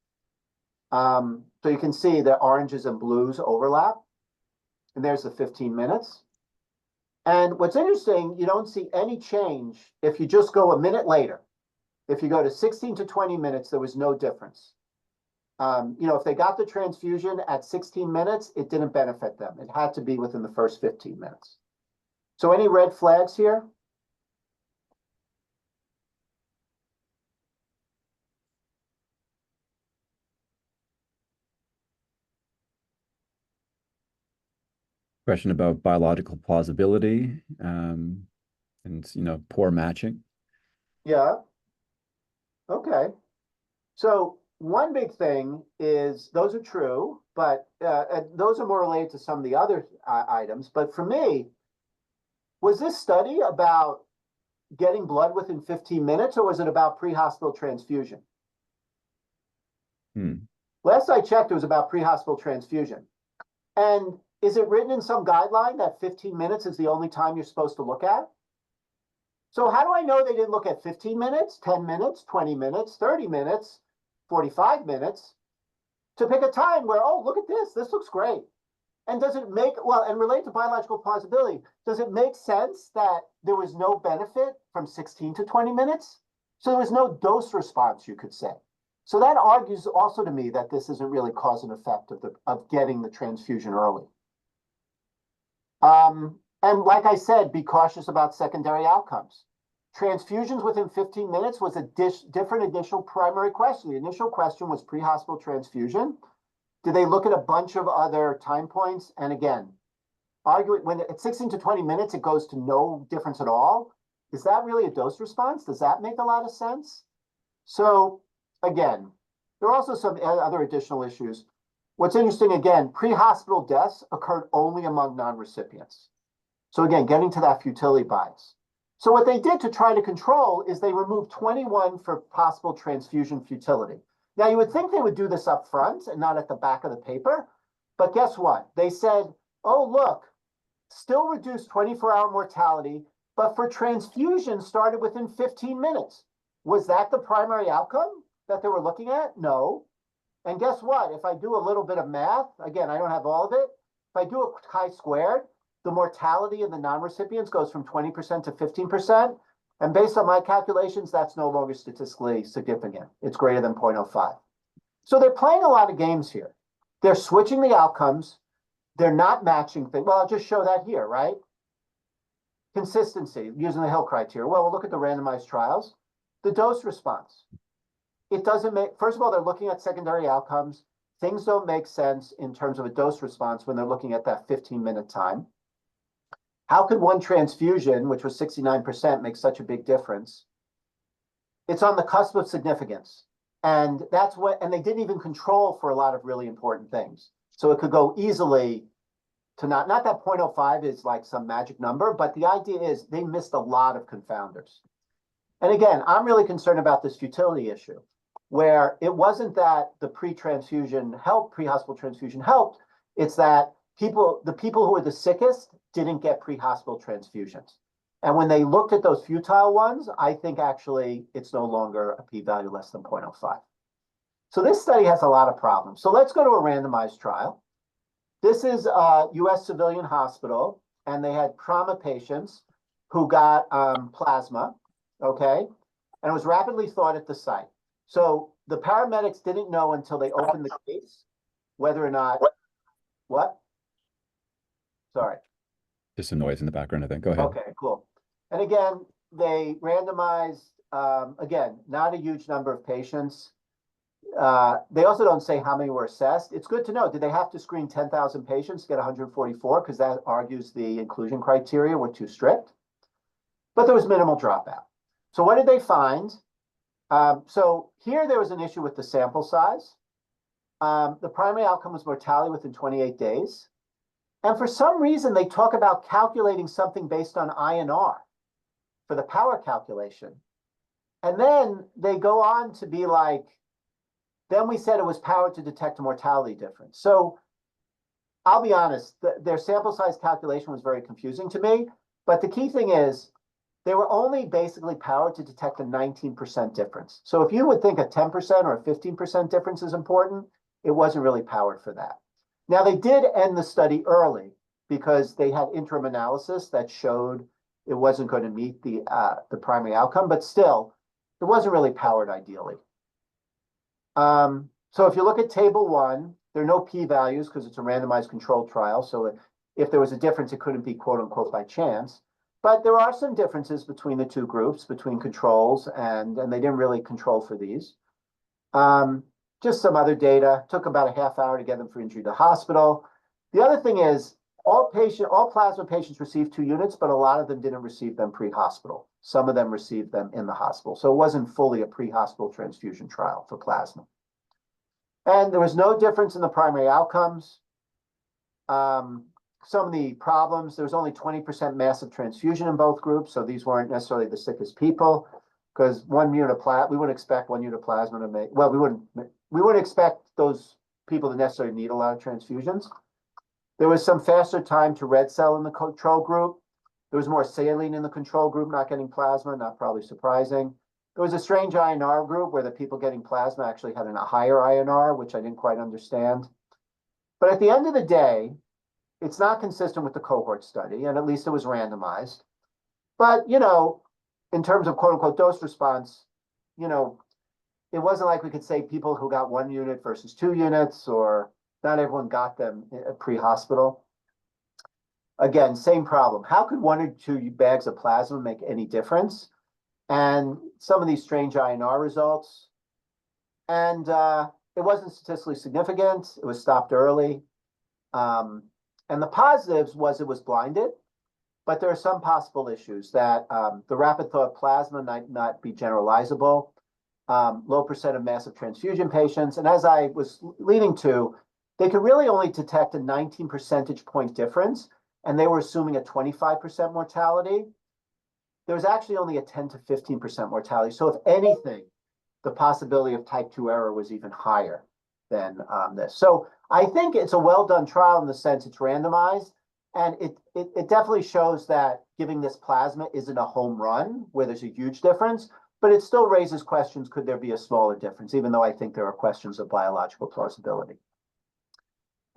So you can see the oranges and blues overlap. And there's the 15 minutes. And what's interesting, you don't see any change if you just go a minute later. If you go to 16 to 20 minutes, there was no difference. If they got the transfusion at 16 minutes, it didn't benefit them. It had to be within the first 15 minutes. So any red flags here? Question about biological plausibility and, poor matching. Yeah. Okay. So one big thing is those are true, but those are more related to some of the other items. But for me, was this study about getting blood within 15 minutes or was it about pre-hospital transfusion? Last I checked, it was about pre-hospital transfusion. And is it written in some guideline that 15 minutes is the only time you're supposed to look at? So how do I know they didn't look at 15 minutes, 10 minutes, 20 minutes, 30 minutes, 45 minutes to pick a time where, oh, look at this looks great. And does it make, and related to biological plausibility, does it make sense that there was no benefit from 16 to 20 minutes? So there was no dose response, you could say. So that argues also to me that this isn't really cause and effect of getting the transfusion early. And like I said, be cautious about secondary outcomes. Transfusions within 15 minutes was a different initial primary question. The initial question was pre-hospital transfusion. Did they look at a bunch of other time points? And again, arguing when at 16 to 20 minutes, it goes to no difference at all. Is that really a dose response? Does that make a lot of sense? So again, there are also some other additional issues. What's interesting, again, pre-hospital deaths occurred only among non-recipients. So again, getting to that futility bias. So what they did to try to control is they removed 21 for possible transfusion futility. Now you would think they would do this up front and not at the back of the paper, but guess what? They said, oh, look, still reduced 24-hour mortality, but for transfusion started within 15 minutes. Was that the primary outcome that they were looking at? No. And guess what? If I do a little bit of math, again, I don't have all of it. If I do a chi-squared, the mortality in the non-recipients goes from 20% to 15%. And based on my calculations, that's no longer statistically significant. It's greater than 0.05. So they're playing a lot of games here. They're switching the outcomes. They're not matching things. Well, I'll just show that here, right? Consistency using the Hill criteria. Well, we'll look at the randomized trials. The dose response. It doesn't make, first of all, they're looking at secondary outcomes. Things don't make sense in terms of a dose response when they're looking at that 15-minute time. How could one transfusion, which was 69%, make such a big difference? It's on the cusp of significance. And and they didn't even control for a lot of really important things. So it could go easily to not that 0.05 is like some magic number, but the idea is they missed a lot of confounders. And again, I'm really concerned about this futility issue, where it wasn't that the pre-transfusion helped, pre-hospital transfusion helped, it's that the people who were the sickest didn't get pre-hospital transfusions. And when they looked at those futile ones, I think actually it's no longer a p-value less than 0.05. So this study has a lot of problems. So let's go to a randomized trial. This is a US civilian hospital, and they had trauma patients who got plasma, okay? And it was rapidly thawed at the site. So the paramedics didn't know until they opened the case whether or not, what? Sorry. Just some noise in the background, I think. Go ahead. Okay, cool. And again, they randomized, again, not a huge number of patients. They also don't say how many were assessed. It's good to know, did they have to screen 10,000 patients to get 144? Because that argues the inclusion criteria were too strict. But there was minimal dropout. So what did they find? So here there was an issue with the sample size. The primary outcome was mortality within 28 days. And for some reason, they talk about calculating something based on INR for the power calculation. And then they go on to be like, then we said it was powered to detect a mortality difference. So I'll be honest, their sample size calculation was very confusing to me. But the key thing is, they were only basically powered to detect a 19% difference. So if you would think a 10% or a 15% difference is important, it wasn't really powered for that. Now, they did end the study early because they had interim analysis that showed it wasn't going to meet the primary outcome, but still, it wasn't really powered ideally. So if you look at table 1, there are no p-values because it's a randomized controlled trial. So if there was a difference, it couldn't be quote unquote by chance. But there are some differences between the two groups, between controls, and they didn't really control for these. Just some other data. Took about a half hour to get them for injury to hospital. The other thing is all plasma patients received 2 units, but a lot of them didn't receive them pre-hospital. Some of them received them in the hospital. So it wasn't fully a pre-hospital transfusion trial for plasma. And there was no difference in the primary outcomes. Some of the problems, there was only 20% massive transfusion in both groups. So these weren't necessarily the sickest people, because 1 unit of plasma, we wouldn't expect 1 unit of plasma to make, well, we wouldn't expect those people to necessarily need a lot of transfusions. There was some faster time to red cell in the control group. There was more saline in the control group not getting plasma, not probably surprising. There was a strange INR group where the people getting plasma actually had a higher INR, which I didn't quite understand. But at the end of the day, it's not consistent with the cohort study, and at least it was randomized. But, you know, in terms of quote unquote dose response, you know, it wasn't like we could say people who got 1 unit versus 2 units, or not everyone got them pre-hospital. Again, same problem. How could 1 or 2 bags of plasma make any difference? And some of these strange INR results. And it wasn't statistically significant. It was stopped early. And the positives was it was blinded, but there are some possible issues that the rapid thaw of plasma might not be generalizable, low percent of massive transfusion patients. And as I was leading to, they could really only detect a 19 percentage point difference, and they were assuming a 25% mortality. There was actually only a 10 to 15% mortality. So if anything, the possibility of type 2 error was even higher than this. So I think it's a well-done trial in the sense it's randomized, and it definitely shows that giving this plasma isn't a home run where there's a huge difference, but it still raises questions, could there be a smaller difference, even though I think there are questions of biological plausibility.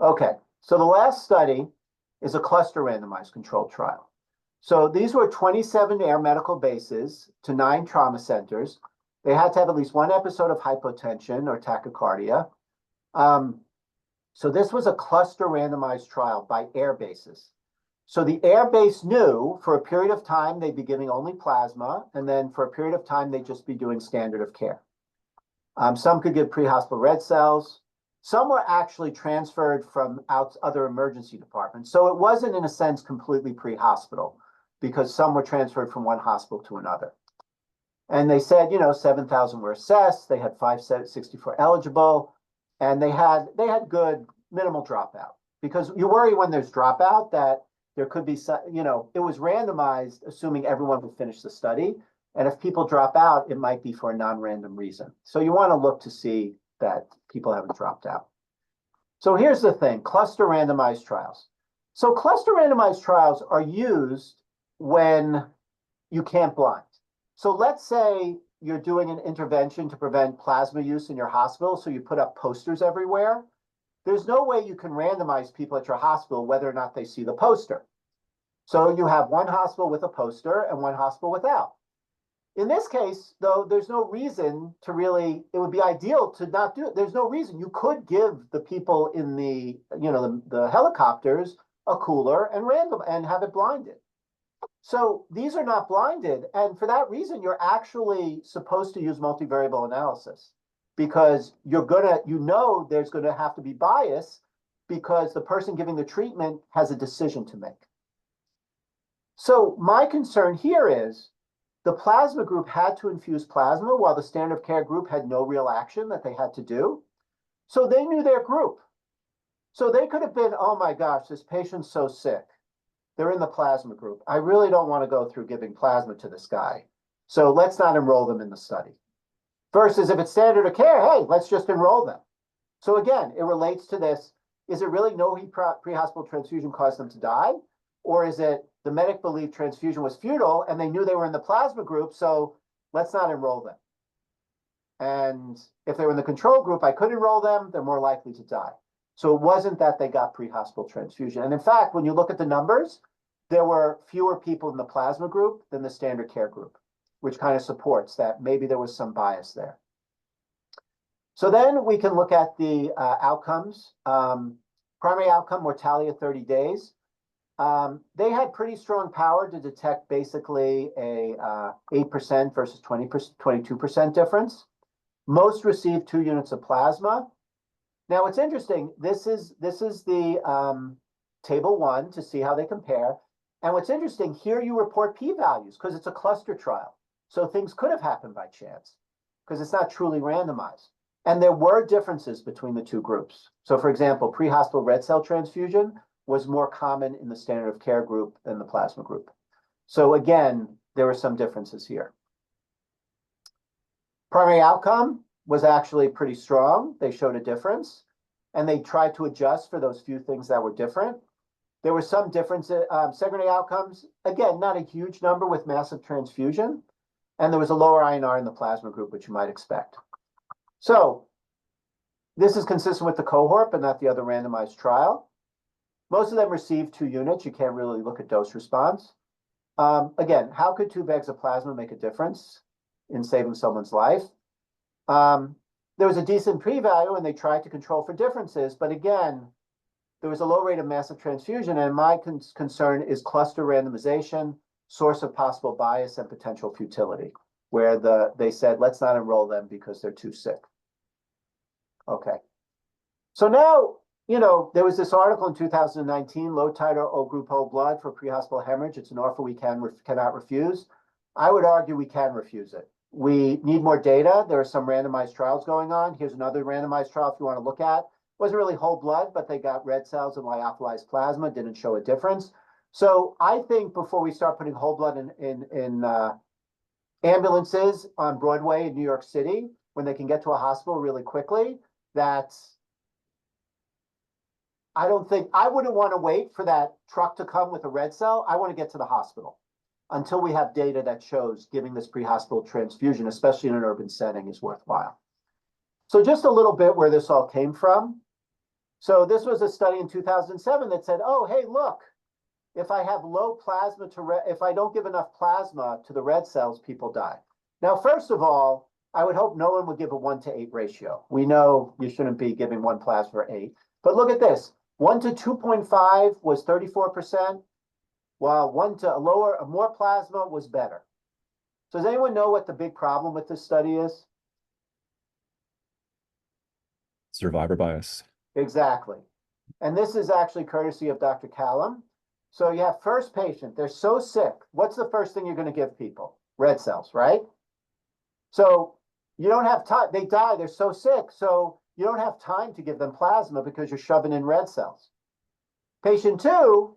Okay, so the last study is a cluster randomized controlled trial. So these were 27 air medical bases to 9 trauma centers. They had to have at least 1 episode of hypotension or tachycardia. So this was a cluster randomized trial by air bases. So the air base knew for a period of time they'd be giving only plasma, and then for a period of time they'd just be doing standard of care. Some could give pre-hospital red cells. Some were actually transferred from other emergency departments. So it wasn't, in a sense, completely pre-hospital, because some were transferred from one hospital to another. And they said, you know, 7,000 were assessed. They had 564 eligible, and they had good minimal dropout. because you worry when there's dropout that there could be, it was randomized, assuming everyone would finish the study. And if people drop out, it might be for a non-random reason. So you want to look to see that people haven't dropped out. So here's the thing, cluster randomized trials. So cluster randomized trials are used when you can't blind. So let's say you're doing an intervention to prevent plasma use in your hospital, so you put up posters everywhere. There's no way you can randomize people at your hospital whether or not they see the poster. So you have one hospital with a poster and one hospital without. In this case, though, there's no reason to really, it would be ideal to not do it. There's no reason. You could give the people in the helicopters a cooler and random and have it blinded. So these are not blinded. And for that reason, you're actually supposed to use multivariable analysis because you're there's going to have to be bias because the person giving the treatment has a decision to make. So my concern here is the plasma group had to infuse plasma while the standard of care group had no real action that they had to do. So they knew their group. So they could have been, oh my gosh, this patient's so sick. They're in the plasma group. I really don't want to go through giving plasma to this guy. So let's not enroll them in the study. Versus if it's standard of care, hey, let's just enroll them. So again, it relates to this. Is it really no pre-hospital transfusion caused them to die? Or is it the medic believed transfusion was futile and they knew they were in the plasma group, so let's not enroll them. And if they were in the control group, I could enroll them, they're more likely to die. So it wasn't that they got pre-hospital transfusion. And in fact, when you look at the numbers, there were fewer people in the plasma group than the standard care group, which kind of supports that maybe there was some bias there. So then we can look at the outcomes. Primary outcome, mortality at 30 days. They had pretty strong power to detect basically a 8% versus 22% difference. Most received 2 units of plasma. Now, what's interesting, this is the table 1 to see how they compare. And what's interesting, here you report p-values because it's a cluster trial. So things could have happened by chance because it's not truly randomized. And there were differences between the 2 groups. So for example, pre-hospital red cell transfusion was more common in the standard of care group than the plasma group. So again, there were some differences here. Primary outcome was actually pretty strong. They showed a difference and they tried to adjust for those few things that were different. There were some differences, secondary outcomes, again, not a huge number with massive transfusion. And there was a lower INR in the plasma group, which you might expect. So this is consistent with the cohort, but not the other randomized trial. Most of them received 2 units. You can't really look at dose response. Again, how could 2 bags of plasma make a difference in saving someone's life? There was a decent p-value and they tried to control for differences, but again, there was a low rate of massive transfusion, and my concern is cluster randomization, source of possible bias, and potential futility, where they said, let's not enroll them because they're too sick. Okay. So now, there was this article in 2019, low titer O group whole blood for pre-hospital hemorrhage. It's an offer we cannot refuse. I would argue we can refuse it. We need more data. There are some randomized trials going on. Here's another randomized trial if you want to look at. Wasn't really whole blood, but they got red cells and lyophilized plasma, didn't show a difference. So I think before we start putting whole blood in ambulances on Broadway in New York City, when they can get to a hospital really quickly, that I wouldn't want to wait for that truck to come with a red cell. I want to get to the hospital until we have data that shows giving this pre-hospital transfusion, especially in an urban setting, is worthwhile. So just a little bit where this all came from. So this was a study in 2007 that said, oh, hey, look, if I have low plasma if I don't give enough plasma to the red cells, people die. Now, first of all, I would hope no one would give a 1-to-8 ratio. We know you shouldn't be giving 1 plasma for 8. But look at this. 1 to 2.5 was 34%, while 1 to more plasma was better. So does anyone know what the big problem with this study is? Survivor bias. Exactly. And this is actually courtesy of Dr. Callum. So you have first patient, they're so sick. What's the first thing you're going to give people? Red cells, right? So you don't have time. They die, they're so sick. So you don't have time to give them plasma because you're shoving in red cells. Patient 2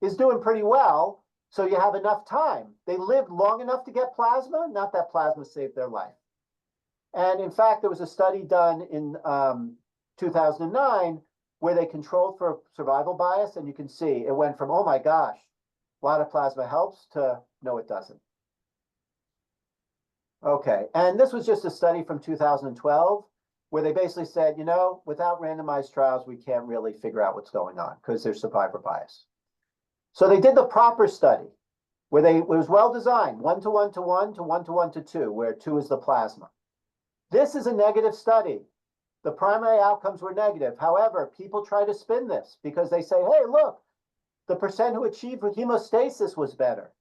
is doing pretty well, so you have enough time. They lived long enough to get plasma, not that plasma saved their life. And in fact, there was a study done in 2009 where they controlled for survival bias, and you can see it went from, oh my gosh, a lot of plasma helps, to no, it doesn't. Okay, and this was just a study from 2012 where they basically said, you know, without randomized trials, we can't really figure out what's going on because there's survivor bias. So they did the proper study where it was well designed, 1 to 1 to 1 to 1 to 1 to 2, where 2 is the plasma. This is a negative study. The primary outcomes were negative. However, people try to spin this because they say, hey, look, the percent who achieved hemostasis was better.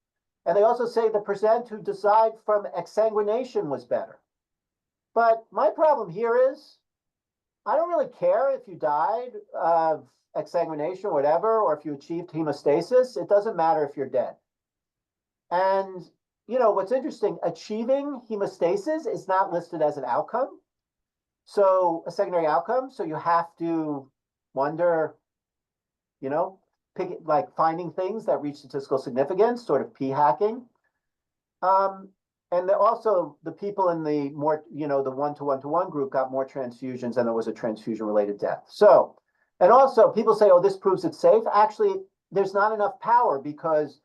And they also say the percent who died from exsanguination was better. But my problem here is, I don't really care if you died of exsanguination or whatever, or if you achieved hemostasis. It doesn't matter if you're dead. And, you know, what's interesting, achieving hemostasis is not listed as an outcome. So a secondary outcome. So you have to wonder, you know, like finding things that reach statistical significance, sort of p-hacking. And also the people in the more, you know, the 1 to 1 to 1 group got more transfusions and there was a transfusion-related death. So, and also people say, oh, this proves it's safe. Actually, there's not enough power because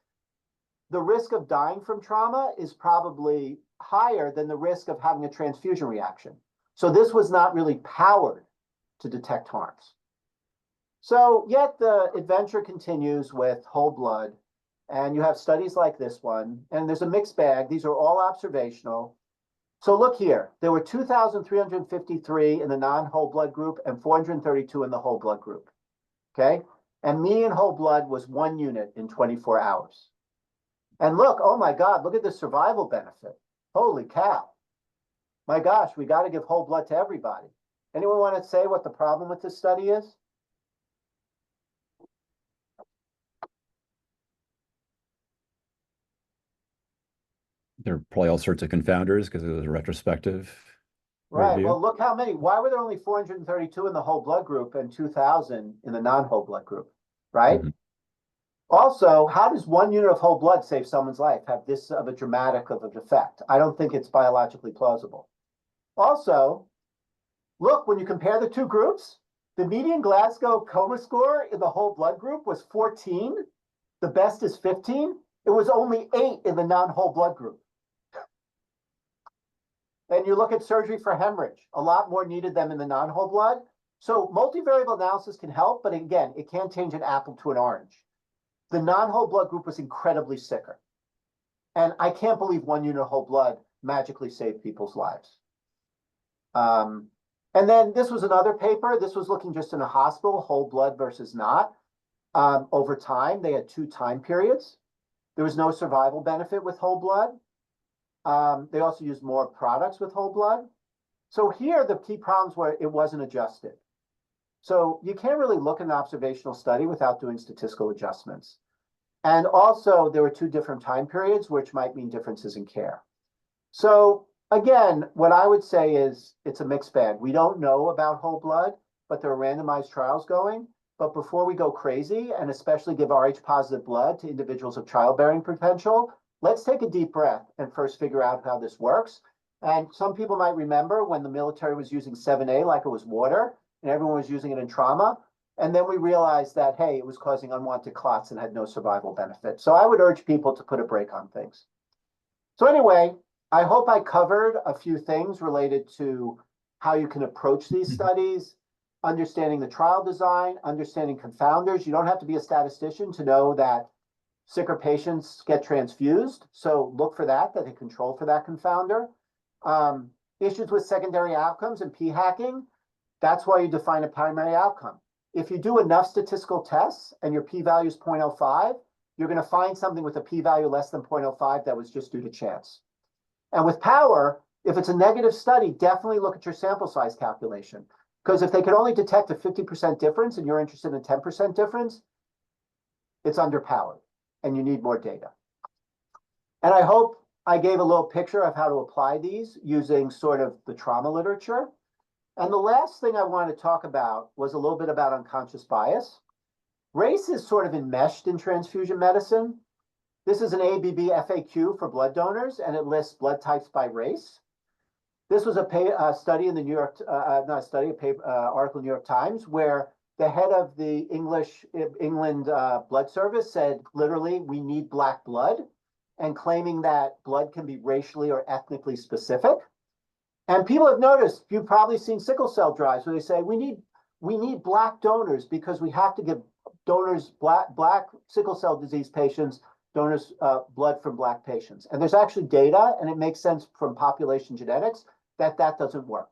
the risk of dying from trauma is probably higher than the risk of having a transfusion reaction. So this was not really powered to detect harms. So yet the adventure continues with whole blood. And you have studies like this one, and there's a mixed bag. These are all observational. So look here, there were 2,353 in the non-whole blood group and 432 in the whole blood group, okay? And median whole blood was 1 unit in 24 hours. And look, oh my God, look at the survival benefit. Holy cow. My gosh, we got to give whole blood to everybody. Anyone want to say what the problem with this study is? There are probably all sorts of confounders because it was a retrospective Right. review. Well, look how many. Why were there only 432 in the whole blood group and 2,000 in the non-whole blood group? Right. Mhm. Also, how does 1 unit of whole blood save someone's life, have this of a dramatic of an effect? I don't think it's biologically plausible. Also, look, when you compare the two groups, the median Glasgow coma score in the whole blood group was 14. The best is 15. It was only 8 in the non-whole blood group. And you look at surgery for hemorrhage, a lot more needed than in the non-whole blood. So multivariable analysis can help, but again, it can't change an apple to an orange. The non-whole blood group was incredibly sicker. And I can't believe 1 unit of whole blood magically saved people's lives. And then this was another paper. This was looking just in a hospital, whole blood versus not. Over time, they had 2 time periods. There was no survival benefit with whole blood. They also used more products with whole blood. So here, the key problems were it wasn't adjusted. So you can't really look at an observational study without doing statistical adjustments. And also, there were 2 different time periods, which might mean differences in care. So again, what I would say is it's a mixed bag. We don't know about whole blood, but there are randomized trials going. But before we go crazy, and especially give Rh-positive blood to individuals of childbearing potential, let's take a deep breath and first figure out how this works. And some people might remember when the military was using 7A like it was water, and everyone was using it in trauma. And then we realized that, hey, it was causing unwanted clots and had no survival benefit. So I would urge people to put a brake on things. So anyway, I hope I covered a few things related to how you can approach these studies, understanding the trial design, understanding confounders. You don't have to be a statistician to know that sicker patients get transfused. So look for that they control for that confounder. Issues with secondary outcomes and p-hacking. That's why you define a primary outcome. If you do enough statistical tests and your p-value is 0.05, you're going to find something with a p-value less than 0.05 that was just due to chance. And with power, if it's a negative study, definitely look at your sample size calculation. Because if they can only detect a 50% difference and you're interested in a 10% difference, it's underpowered and you need more data. And I hope I gave a little picture of how to apply these using sort of the trauma literature. And the last thing I want to talk about was a little bit about unconscious bias. Race is sort of enmeshed in transfusion medicine. This is an ABB FAQ for blood donors, and it lists blood types by race. This was a study in the New York, not a study, a paper, article in the New York Times, where the head of the England blood service said, literally, we need black blood, and claiming that blood can be racially or ethnically specific. And people have noticed, you've probably seen sickle cell drives where they say, we need black donors because we have to give donors, black sickle cell disease patients, donors blood from black patients. And there's actually data, and it makes sense from population genetics, that doesn't work.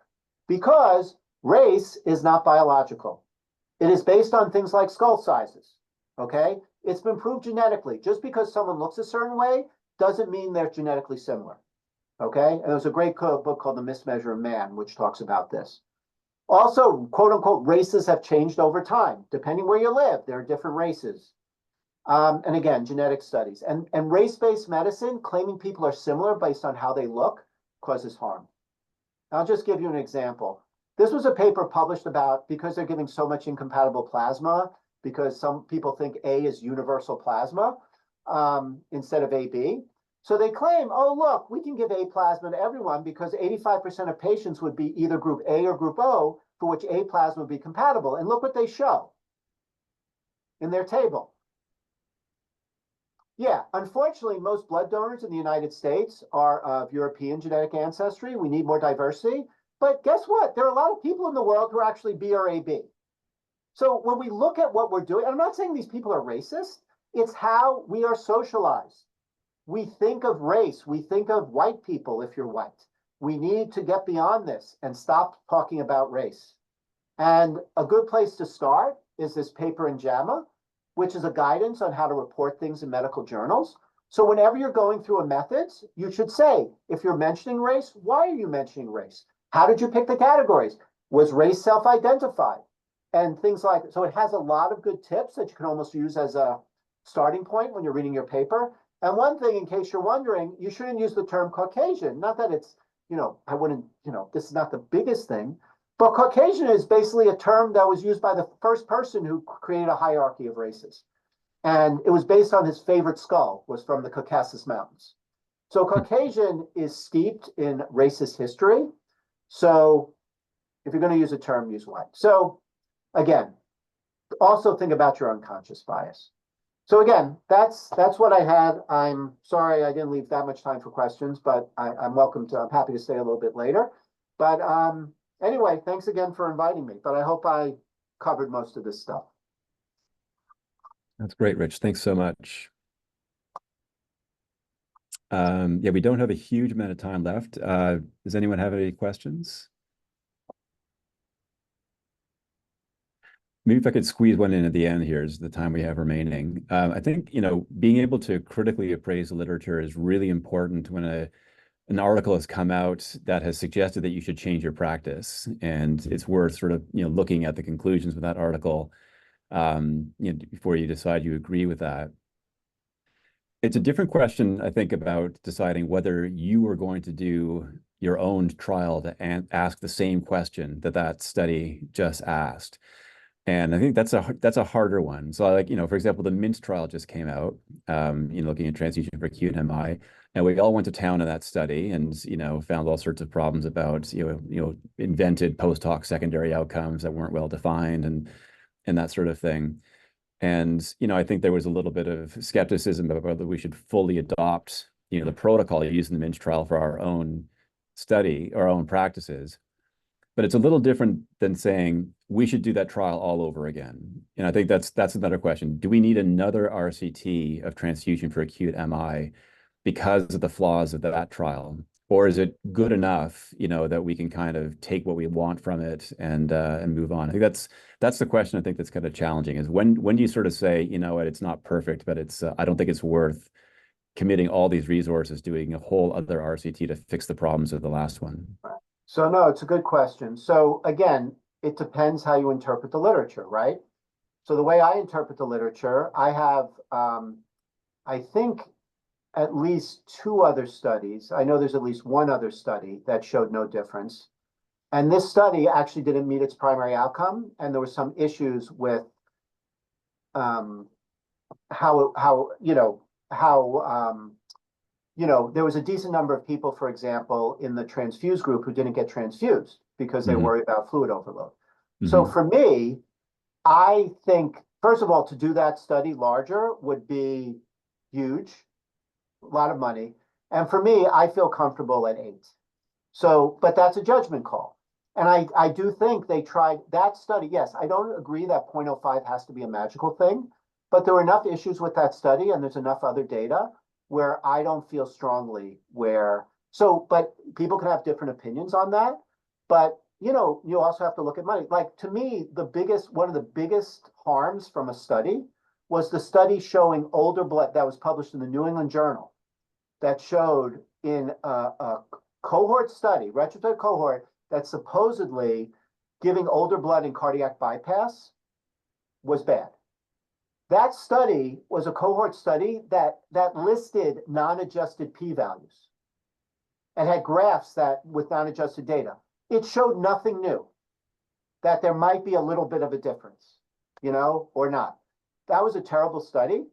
Because race is not biological. It is based on things like skull sizes, okay? It's been proved genetically. Just because someone looks a certain way doesn't mean they're genetically similar, okay? And there's a great book called The Mismeasure of Man, which talks about this. Also, quote unquote, races have changed over time. Depending where you live, there are different races. And again, genetic studies. And race-based medicine, claiming people are similar based on how they look, causes harm. I'll just give you an example. This was a paper published about, because they're giving so much incompatible plasma, because some people think A is universal plasma instead of AB. So they claim, oh, look, we can give A plasma to everyone because 85% of patients would be either group A or group O, for which A plasma would be compatible. And look what they show in their table. Yeah, unfortunately, most blood donors in the United States are of European genetic ancestry. We need more diversity. But guess what? There are a lot of people in the world who are actually B or AB. So when we look at what we're doing, I'm not saying these people are racist. It's how we are socialized. We think of race. We think of white people if you're white. We need to get beyond this and stop talking about race. And a good place to start is this paper in JAMA, which is a guidance on how to report things in medical journals. So whenever you're going through a methods, you should say, if you're mentioning race, why are you mentioning race? How did you pick the categories? Was race self-identified? And things like, so it has a lot of good tips that you can almost use as a starting point when you're reading your paper. And one thing, in case you're wondering, you shouldn't use the term Caucasian. Not that it's, I wouldn't, this is not the biggest thing, but Caucasian is basically a term that was used by the first person who created a hierarchy of races. And it was based on his favorite skull, was from the Caucasus Mountains. So Caucasian is steeped in racist history. So if you're going to use a term, use white. So again, also think about your unconscious bias. So again, that's what I had. I'm sorry I didn't leave that much time for questions, but I'm happy to stay a little bit later. But anyway, thanks again for inviting me. But I hope I covered most of this stuff. That's great, Rich. Thanks so much. Yeah, we don't have a huge amount of time left. Does anyone have any questions? Maybe if I could squeeze one in at the end here is the time we have remaining. I think, being able to critically appraise the literature is really important when an article has come out that has suggested that you should change your practice. And it's worth sort of, looking at the conclusions of that article before you decide you agree with that. It's a different question, I think, about deciding whether you are going to do your own trial to ask the same question that study just asked. And I think that's a harder one. So like, for example, the MINT trial just came out, looking at transfusion for acute MI, and we all went to town in that study and, found all sorts of problems about, invented post hoc secondary outcomes that weren't well defined and that sort of thing. And, I think there was a little bit of skepticism about whether we should fully adopt, the protocol used in the MINT trial for our own study, our own practices. But it's a little different than saying we should do that trial all over again. And I think that's another question. Do we need another RCT of transfusion for acute MI because of the flaws of that trial? Or is it good enough, that we can kind of take what we want from it and move on? I think that's the question I think that's kind of challenging is when do you sort of say, it's not perfect, but it's I don't think it's worth committing all these resources doing a whole other RCT to fix the problems of the last one. So no, it's a good question. So again, it depends how you interpret the literature, right? So the way I interpret the literature, I have, I think, at least 2 other studies. I know there's at least 1 other study that showed no difference. And this study actually didn't meet its primary outcome. And there were some issues with there was a decent number of people, for example, in the transfused group who didn't get transfused because they worried about fluid overload. So for me, I think, first of all, to do that study larger would be huge, a lot of money. And for me, I feel comfortable at 8. So, but that's a judgment call. And I do think they tried that study. Yes, I don't agree that 0.05 has to be a magical thing, but there were enough issues with that study and there's enough other data where I don't feel strongly but people can have different opinions on that. But, you also have to look at money. Like, to me, one of the biggest harms from a study was the study showing older blood that was published in the New England Journal that showed in a cohort study, retrospective cohort, that supposedly giving older blood in cardiac bypass was bad. That study was a cohort study that listed non-adjusted p-values and had graphs with non-adjusted data. It showed nothing new, that there might be a little bit of a difference, or not. That was a terrible study.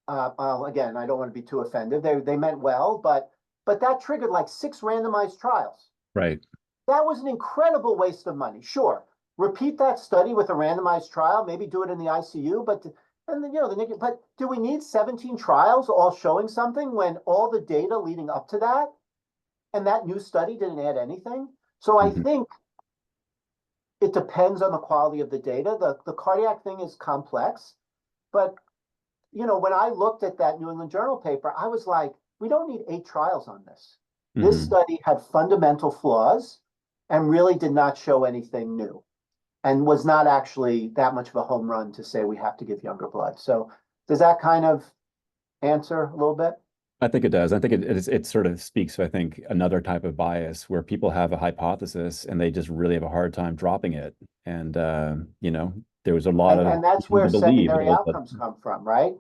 Again, I don't want to be too offended. They meant well, but that triggered like 6 randomized trials. Right. That was an incredible waste of money. Sure, repeat that study with a randomized trial, maybe do it in the ICU, but do we need 17 trials all showing something when all the data leading up to that and that new study didn't add anything? So I think it depends on the quality of the data. The cardiac thing is complex, but when I looked at that New England Journal paper, I was like, we don't need 8 trials on this. This study had fundamental flaws and really did not show anything new and was not actually that much of a home run to say we have to give younger blood. So does that kind of answer a little bit? I think it does. I think it sort of speaks to, I think, another type of bias where people have a hypothesis and they just really have a hard time dropping it. And, there was a lot of... And that's where secondary outcomes come from, right?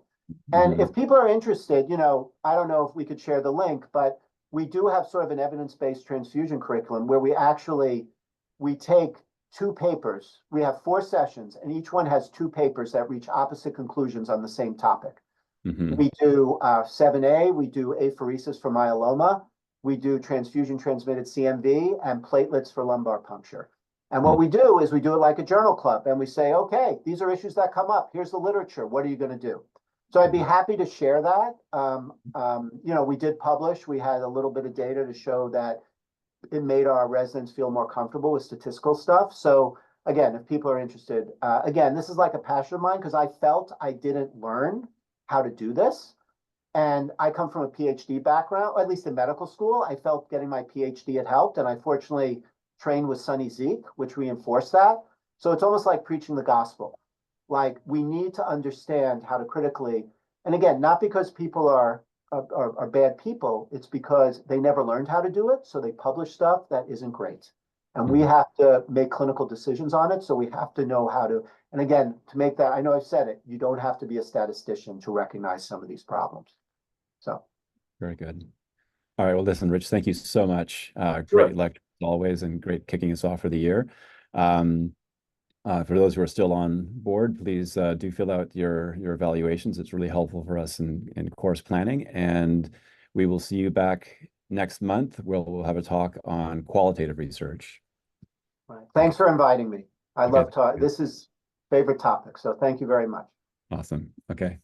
And if people are interested, I don't know if we could share the link, but we do have sort of an evidence-based transfusion curriculum where we take 2 papers. We have 4 sessions, and each one has 2 papers that reach opposite conclusions on the same topic. We do 7A, we do apheresis for myeloma, we do transfusion-transmitted CMV, and platelets for lumbar puncture. And what we do is we do it like a journal club, and we say, okay, these are issues that come up. Here's the literature. What are you going to do? So I'd be happy to share that. We did publish. We had a little bit of data to show that it made our residents feel more comfortable with statistical stuff. So again, if people are interested, this is like a passion of mine because I felt I didn't learn how to do this. And I come from a PhD background, or at least in medical school. I felt getting my PhD had helped. And I fortunately trained with Sonny Zeke, which reinforced that. So it's almost like preaching the gospel. Like, we need to understand how to critically, and again, not because people are bad people, it's because they never learned how to do it. So they publish stuff that isn't great. And we have to make clinical decisions on it. So we have to know how to, and again, to make that, I know I've said it, you don't have to be a statistician to recognize some of these problems. So. Very good. All right. Well, listen, Rich, thank you so much. Great lecture as always, and great kicking us off for the year. For those who are still on board, please do fill out your evaluations. It's really helpful for us in course planning. And we will see you back next month. We'll have a talk on qualitative research. Right. Thanks for inviting me. I love talking. This is favorite topic. So thank you very much. Awesome. Okay.